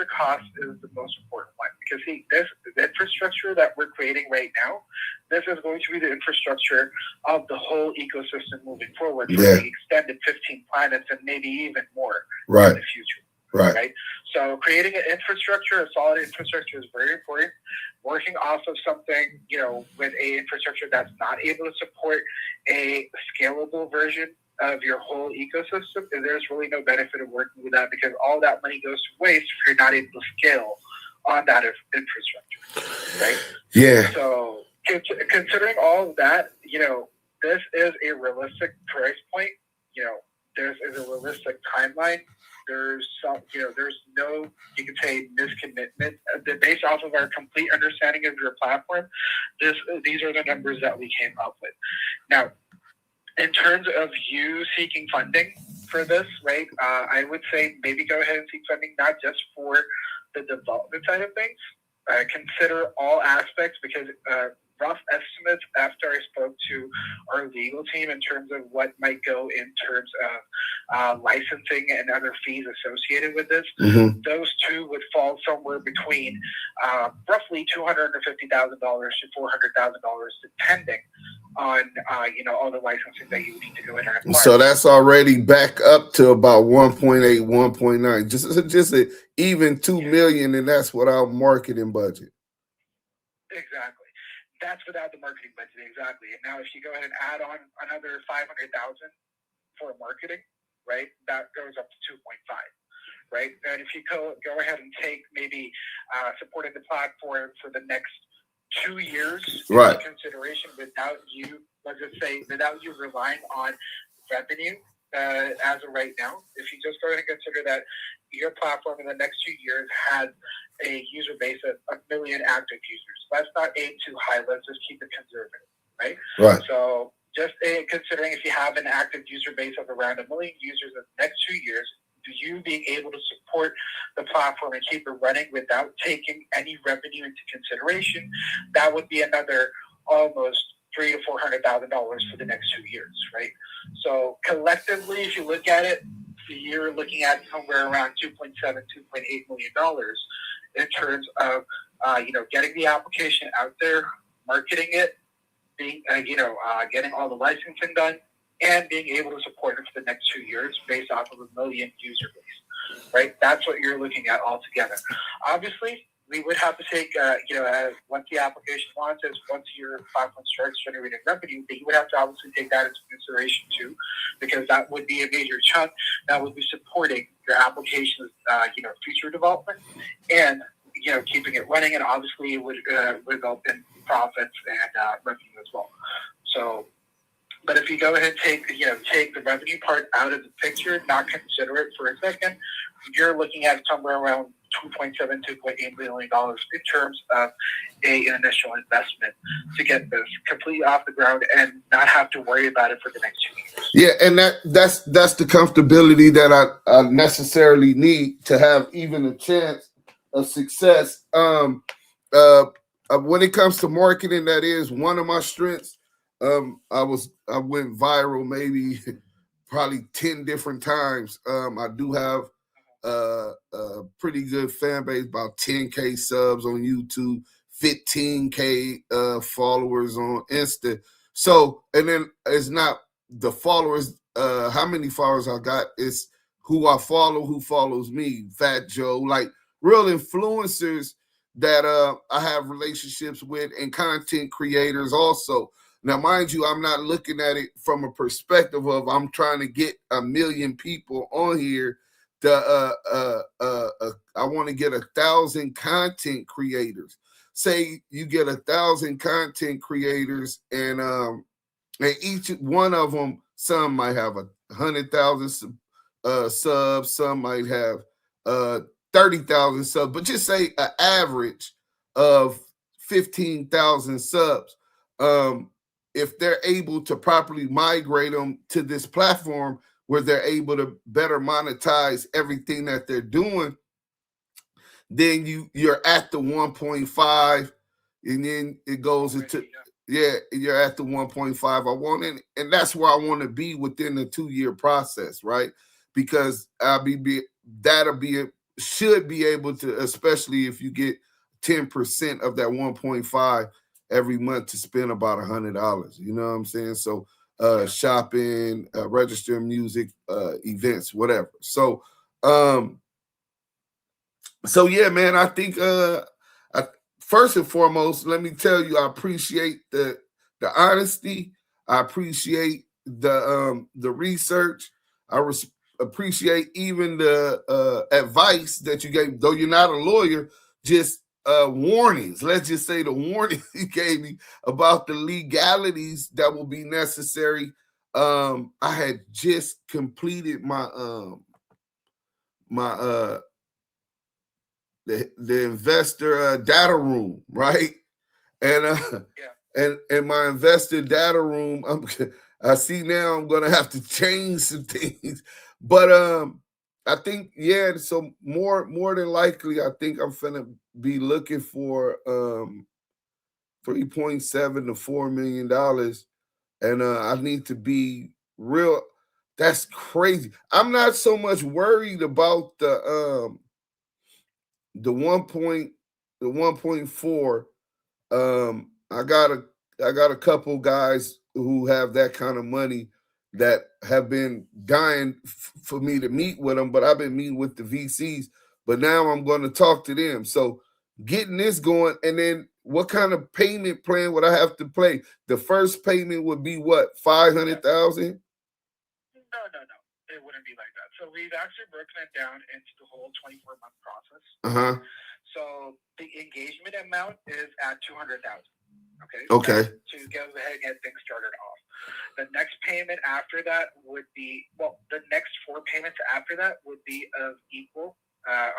cost is the most important one, because the infrastructure that we're creating right now, this is going to be the infrastructure of the whole ecosystem moving forward for the extended 15 planets and maybe even more in the future. Right. So creating an infrastructure, a solid infrastructure, is very important. Working off of something, with a infrastructure that's not able to support a scalable version of your whole ecosystem, and there's really no benefit of working with that, because all that money goes to waste if you're not able to scale on that infrastructure, right? Yeah. So considering all of that, this is a realistic price point. This is a realistic timeline. There's there's no, you could say, miscommitment. Based off of our complete understanding of your platform, these are the numbers that we came up with. Now, in terms of you seeking funding for this, right, I would say maybe go ahead and seek funding, not just for the development side of things. Consider all aspects, because rough estimates after I spoke to our legal team in terms of what might go in terms of licensing and other fees associated with this, those two would fall somewhere between roughly $250,000 to $400,000, depending on all the licensing that you need to go in and acquire. So that's already back up to about 1.8, 1.9, just an even $2 million, and that's without marketing budget. Exactly. That's without the marketing budget, exactly. And now if you go ahead and add on another $500,000 for marketing, right, that goes up to 2.5, right? And if you go ahead and take maybe supporting the platform for the next 2 years Right. into consideration without you, let's just say, without you relying on revenue as of right now. If you just go ahead and consider that your platform in the next 2 years has a user base of 1 million active users. Let's not aim too high. Let's just keep it conservative, right? Right. So just considering if you have an active user base of around 1 million users in the next 2 years, you being able to support the platform and keep it running without taking any revenue into consideration, that would be another almost $300,000 to $400,000 for the next 2 years, right? So collectively, if you look at it, you're looking at somewhere around $2.7, $2.8 million in terms of getting the application out there, marketing it, being getting all the licensing done, and being able to support it for the next 2 years based off of 1 million user base, right? That's what you're looking at altogether. Obviously, we would have to take, once the application launches, once your platform starts generating revenue, you would have to obviously take that into consideration too, because that would be a major chunk that would be supporting your application's, future development and, keeping it running, and obviously it would result in profits and revenue as well. So, but if you go ahead and take the revenue part out of the picture, not consider it for a second, you're looking at somewhere around $2.7, $2.8 million in terms of an initial investment to get this completely off the ground and not have to worry about it for the next 2 years. Yeah, and that's the comfortability that I necessarily need to have even a chance of success. When it comes to marketing, that is one of my strengths. I went viral maybe probably 10 different times. I do have a pretty good fan base, about 10K subs on YouTube, 15K followers on Insta. So, and then it's not the followers, how many followers I got, it's who I follow, who follows me, Fat Joe, like real influencers that I have relationships with, and content creators also. Now, mind you, I'm not looking at it from a perspective of I'm trying to get 1 million people on here. I want to get 1,000 content creators. Say you get 1,000 content creators, and each one of them, some might have 100,000 subs, some might have 30,000 subs, but just say an average of 15,000 subs. If they're able to properly migrate them to this platform where they're able to better monetize everything that they're doing, then you're at the 1.5, and then it goes into you're at the 1.5. I want it, and that's where I want to be within the 2-year process, right? Because should be able to, especially if you get 10% of that 1.5 every month, to spend about $100. You know what I'm saying? So shopping, registering music, events, whatever. So yeah, man, I think first and foremost, let me tell you, I appreciate the honesty. I appreciate the research. I appreciate even the advice that you gave, though you're not a lawyer, just warnings. Let's just say the warnings you gave me about the legalities that will be necessary. I had just completed my the investor data room, right? And and my investor data room, I see now I'm gonna have to change some things, but I think so more than likely, I think I'm gonna be looking for $3.7 to $4 million, and I need to be real. That's crazy. I'm not so much worried about the 1.4. I got a couple guys who have that kind of money that have been dying for me to meet with them, but I've been meeting with the VCs. But now I'm going to talk to them. So getting this going, and then what kind of payment plan would I have to play? The first payment would be what, 500,000? No. It wouldn't be like that. So we've actually broken it down into the whole 24-month process. So the engagement amount is at 200,000. Okay. Okay. To go ahead and get things started off. The next payment after that would be, well, the next 4 payments after that would be of equal $112,000,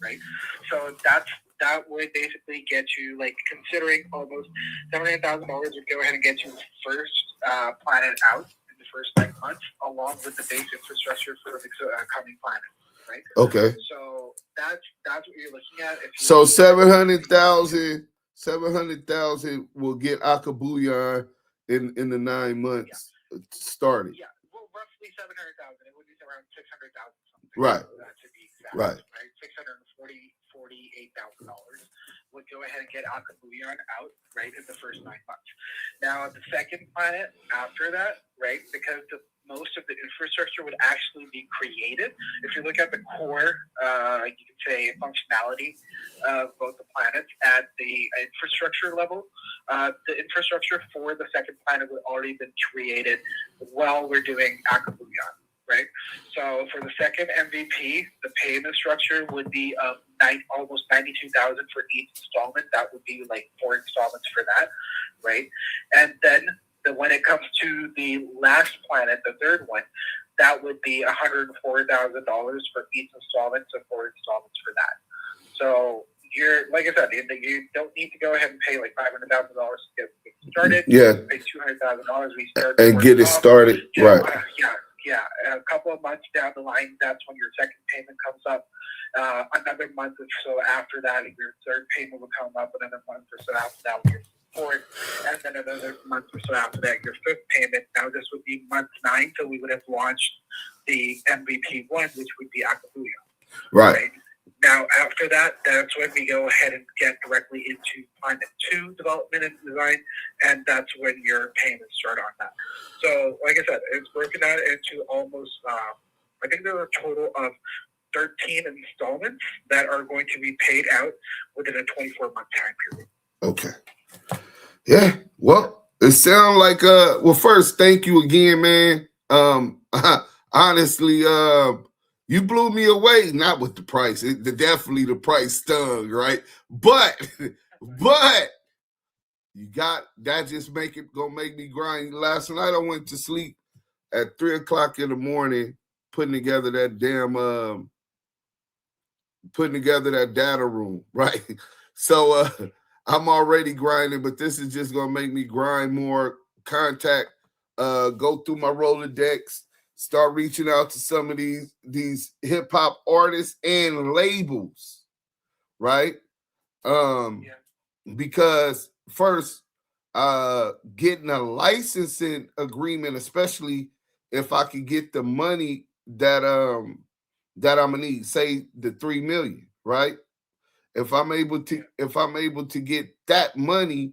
right? So that would basically get you, like, considering almost $700,000 would go ahead and get you the first planet out in the first 9 months, along with the base infrastructure for the coming planet, right? Okay. So that's what you're looking at. So 700,000 will get Alkebulan in the 9 months starting. Yeah, well, roughly 700,000. It would be around 600,000 something. Right. To be exact. Right. $648,000 would go ahead and get Alkebulan out, right, in the first 9 months. Now, the second planet after that, right, because most of the infrastructure would actually be created. If you look at the core, you can say, functionality of both the planets at the infrastructure level, the infrastructure for the second planet would already been created while we're doing Alkebulan, right? So for the second MVP, the payment structure would be almost 92,000 for each installment. That would be like 4 installments for that, right? And then when it comes to the last planet, the third one, that would be $104,000 for each installment, so 4 installments for that. So you're, like I said, you don't need to go ahead and pay like $500,000 to get started. Yeah. You pay $200,000. We start and get it started. Right. Yeah. A couple of months down the line, that's when your second payment comes up. Another month or so after that, your third payment will come up. Another month or so after that, your fourth, and then another month or so after that, your fifth payment. Now this would be month 9, so we would have launched the MVP 1, which would be Alkebulan. Right. Now after that, that's when we go ahead and get directly into Planet 2 development and design, and that's when your payments start on that. So, like I said, it's broken out into almost, I think there are a total of 13 installments that are going to be paid out within a 24-month time period. Okay. Yeah. Well, it sounds like well, first, thank you again, man. Honestly, you blew me away, not with the price. Definitely the price stung, right? But you got that, just gonna make me grind. Last night I went to sleep at 3 o'clock in the morning, putting together that data room, right? So I'm already grinding, but this is just gonna make me grind more, contact, go through my Rolodex, start reaching out to some of these hip hop artists and labels, right? Because first, getting a licensing agreement, especially if I could get the money that I'm gonna need, say the $3 million, right? If I'm able to get that money,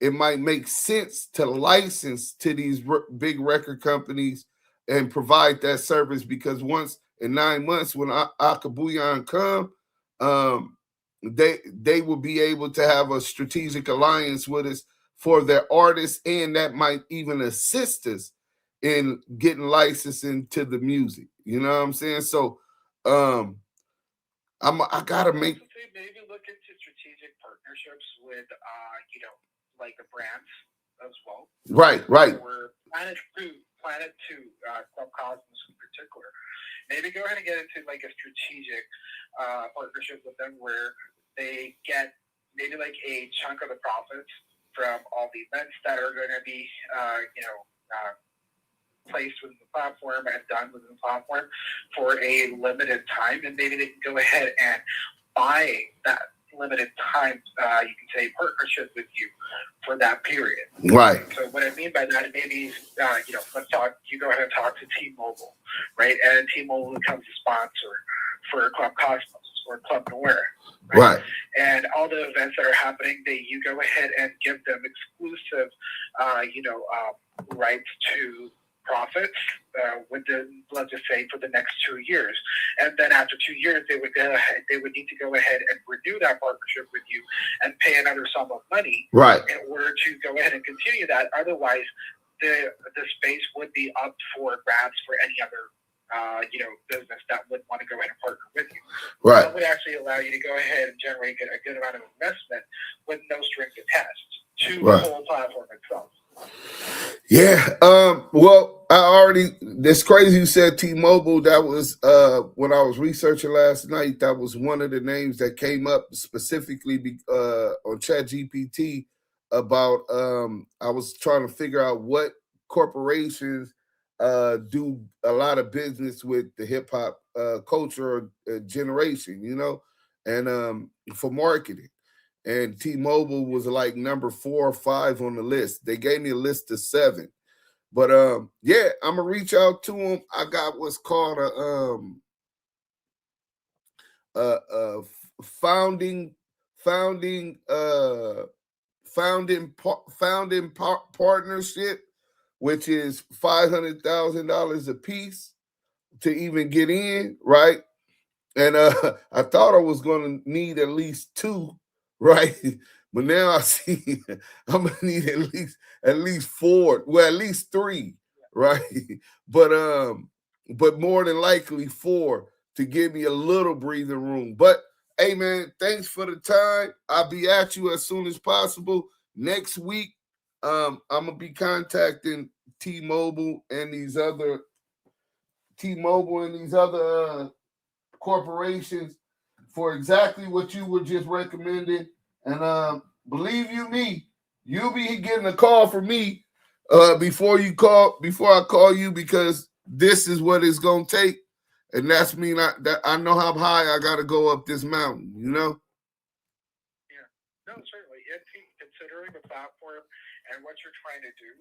it might make sense to license to these big record companies and provide that service, because once in 9 months when Alkebulan come, they will be able to have a strategic alliance with us for their artists, and that might even assist us in getting licensed into the music. You know what I'm saying? So I gotta make. Maybe look into strategic partnerships with, like the brands as well. Right. Or Planet 2, Club Cosmos in particular. Maybe go ahead and get into like a strategic partnership with them where they get maybe like a chunk of the profits from all the events that are going to be, placed within the platform and done within the platform for a limited time, and maybe they can go ahead and buy that limited time, you can say, partnership with you for that period. Right. So what I mean by that, maybe, let's talk, you go ahead and talk to T-Mobile, right? And T-Mobile becomes a sponsor for Club Cosmos or Club Noir. Right. And all the events that are happening, you go ahead and give them exclusive, rights to profits within, let's just say, for the next 2 years. And then after 2 years, they would need to go ahead and renew that partnership with you and pay another sum of money, right, in order to go ahead and continue that. Otherwise, the space would be up for grabs for any other business that would want to go ahead and partner with you. Right. That would actually allow you to go ahead and generate a good amount of investment with no strings attached to the whole platform itself. Yeah. Well, it's crazy you said T-Mobile. That was when I was researching last night, that was one of the names that came up specifically on ChatGPT about I was trying to figure out what corporations do a lot of business with the hip hop culture generation, and for marketing. And T-Mobile was like number 4 or 5 on the list. They gave me a list of 7. But yeah, I'm gonna reach out to them. I got what's called a founding partnership, which is $500,000 a piece to even get in, right? And I thought I was going to need at least 2, right? But now I see I'm going to need at least 4, well, at least 3, right? But more than likely 4 to give me a little breathing room. But hey, man, thanks for the time. I'll be at you as soon as possible. Next week, I'm going to be contacting T-Mobile and these other corporations for exactly what you were just recommending. And believe you me, you'll be getting a call from me before I call you, because this is what it's gonna take. And that's me that I know how high I gotta go up this mountain, Yeah. No, certainly. Considering the platform and what you're trying to do,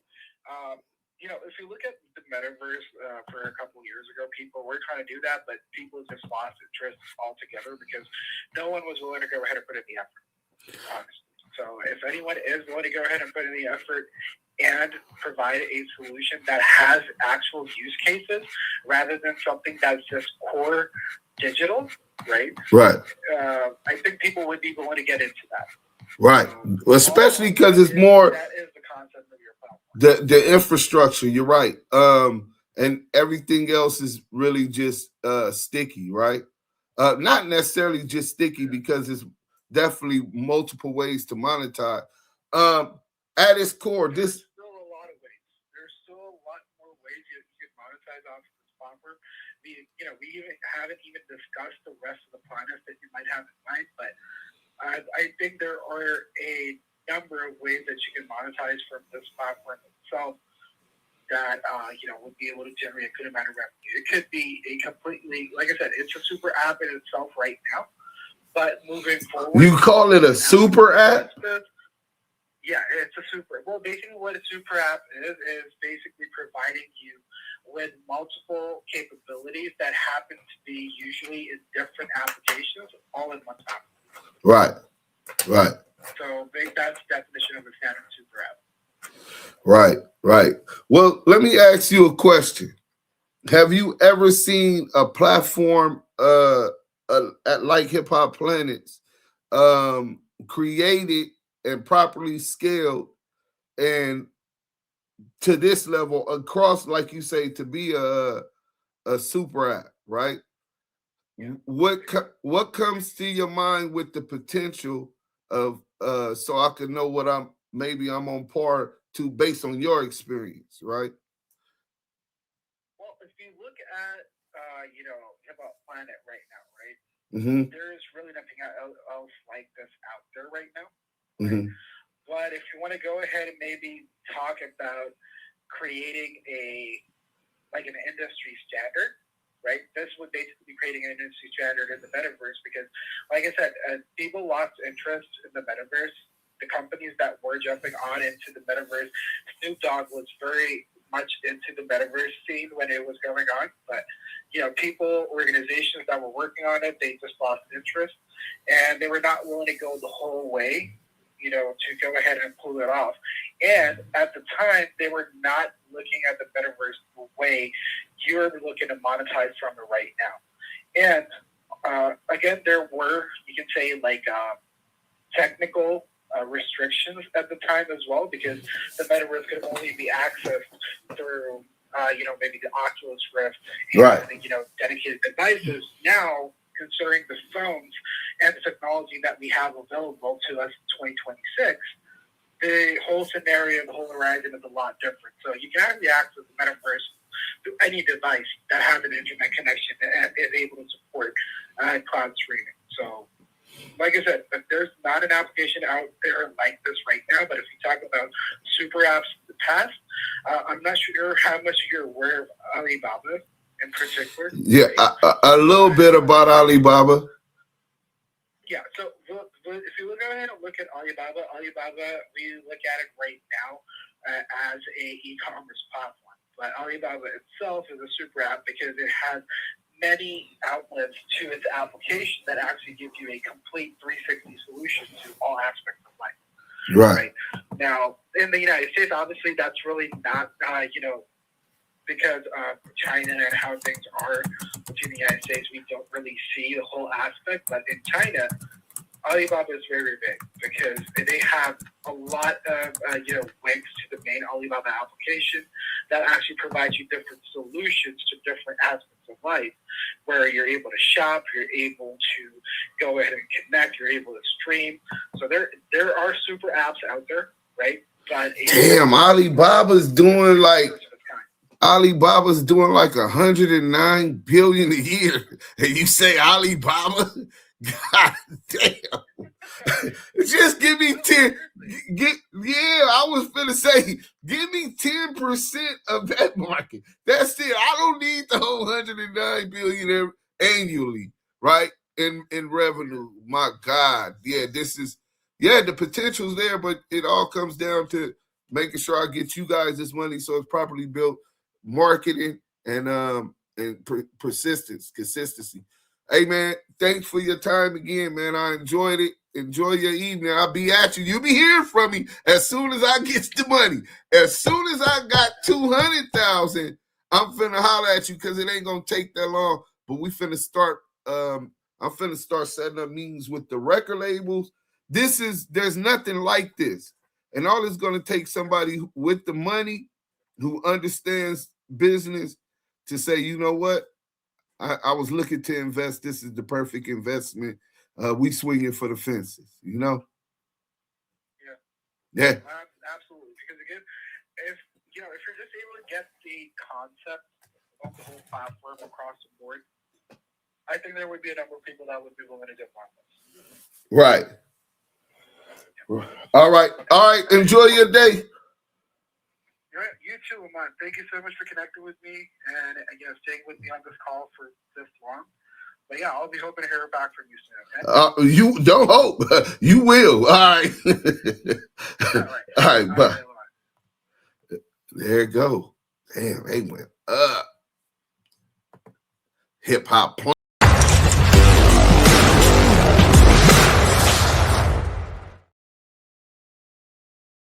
if you look at the metaverse for a couple of years ago, people were trying to do that, but people just lost interest altogether because no one was willing to go ahead and put in the effort. So if anyone is willing to go ahead and put in the effort and provide a solution that has actual use cases rather than something that's just core digital, right? Right. I think people would be willing to get into that. Right. Well, especially because it's more. That is the concept of your platform. The infrastructure, you're right. And everything else is really just sticky, right? Not necessarily just sticky, because it's definitely multiple ways to monetize. At its core, there's still a lot of ways. There's still a lot more ways you can monetize off of this platform. We haven't even discussed the rest of the planets that you might have in mind, but I think there are a number of ways that you can monetize from this platform itself that would be able to generate a good amount of revenue. It could be a completely, like I said, it's a super app in itself right now, but moving forward, you call it a super app? Yeah, it's a super. Well, basically, what a super app is basically providing you with multiple capabilities that happen to be usually in different applications, all in one app. Right. So that's the definition of a standard super app. Right. Well, let me ask you a question. Have you ever seen a platform like HipHop Planets created and properly scaled and to this level across, like you say, to be a super app, right? What comes to your mind with the potential of so I can know what I'm on par to based on your experience, right? Well, if you look at HipHop Planet right now, right? Mm-hmm. There's really nothing else like this out there right now. Right? Mm-hmm. But if you want to go ahead and maybe talk about creating an industry standard, right? This would basically be creating an industry standard in the metaverse because, like I said, people lost interest in the metaverse. The companies that were jumping on into the metaverse, Snoop Dogg was very much into the metaverse scene when it was going on. But, organizations that were working on it, they just lost interest. And they were not willing to go the whole way, to go ahead and pull it off. And at the time, they were not looking at the metaverse the way you're looking to monetize from it right now. And again, there were, you can say, technical restrictions at the time as well, because the metaverse could only be accessed through maybe the Oculus Rift, right? Dedicated devices. Now, considering the phones and the technology that we have available to us in 2026, the whole scenario, the whole horizon is a lot different. So you can have the access to the metaverse to any device that has an internet connection and is able to support cloud streaming. So, like I said, there's not an application out there like this right now. But if you talk about super apps in the past, I'm not sure how much you're aware of Alibaba in particular. Yeah, a little bit about Alibaba. Yeah, so if you go ahead and look at Alibaba, we look at it right now as a e-commerce platform. But Alibaba itself is a super app because it has many outlets to its application that actually give you a complete 360 solution to all aspects of life. Right. Now, in the United States, obviously, that's really not, because of China and how things are between the United States, we don't really see the whole aspect. But in China, Alibaba is very, very big because they have a lot of, links to the main Alibaba application that actually provides you different solutions to different aspects of life, where you're able to shop, you're able to go ahead and connect, you're able to stream. So there are super apps out there, right? But damn, Alibaba's doing like 109 billion a year, and you say Alibaba? God damn! Just give me 10. I was finna say, give me 10% of that market. That's it. I don't need the whole 109 billion annually, right? In revenue. My God, the potential's there, but it all comes down to making sure I get you guys this money so it's properly built, marketing and persistence, consistency. Hey man, thanks for your time again, man. I enjoyed it. Enjoy your evening. I'll be at you. You'll be hearing from me as soon as I get the money. As soon as I got 200,000, I'm finna holler at you because it ain't gonna take that long. But we finna start. I'm finna start setting up meetings with the record labels. There's nothing like this, and all it's gonna take somebody with the money who understands business to say, you know what? I was looking to invest. This is the perfect investment. We swinging for the fences, Yeah. Yeah. Absolutely. Because again, if you're just able to get the concept of the whole platform across the board, I think there would be a number of people that would be willing to jump on this. Right. All right. Enjoy your day. You too, Lamont. Thank you so much for connecting with me and staying with me on this call for this long. But yeah, I'll be hoping to hear back from you soon. Okay. You don't hope. You will. All right. All right. Bye. There you go. Damn, they went up. HipHop Planets.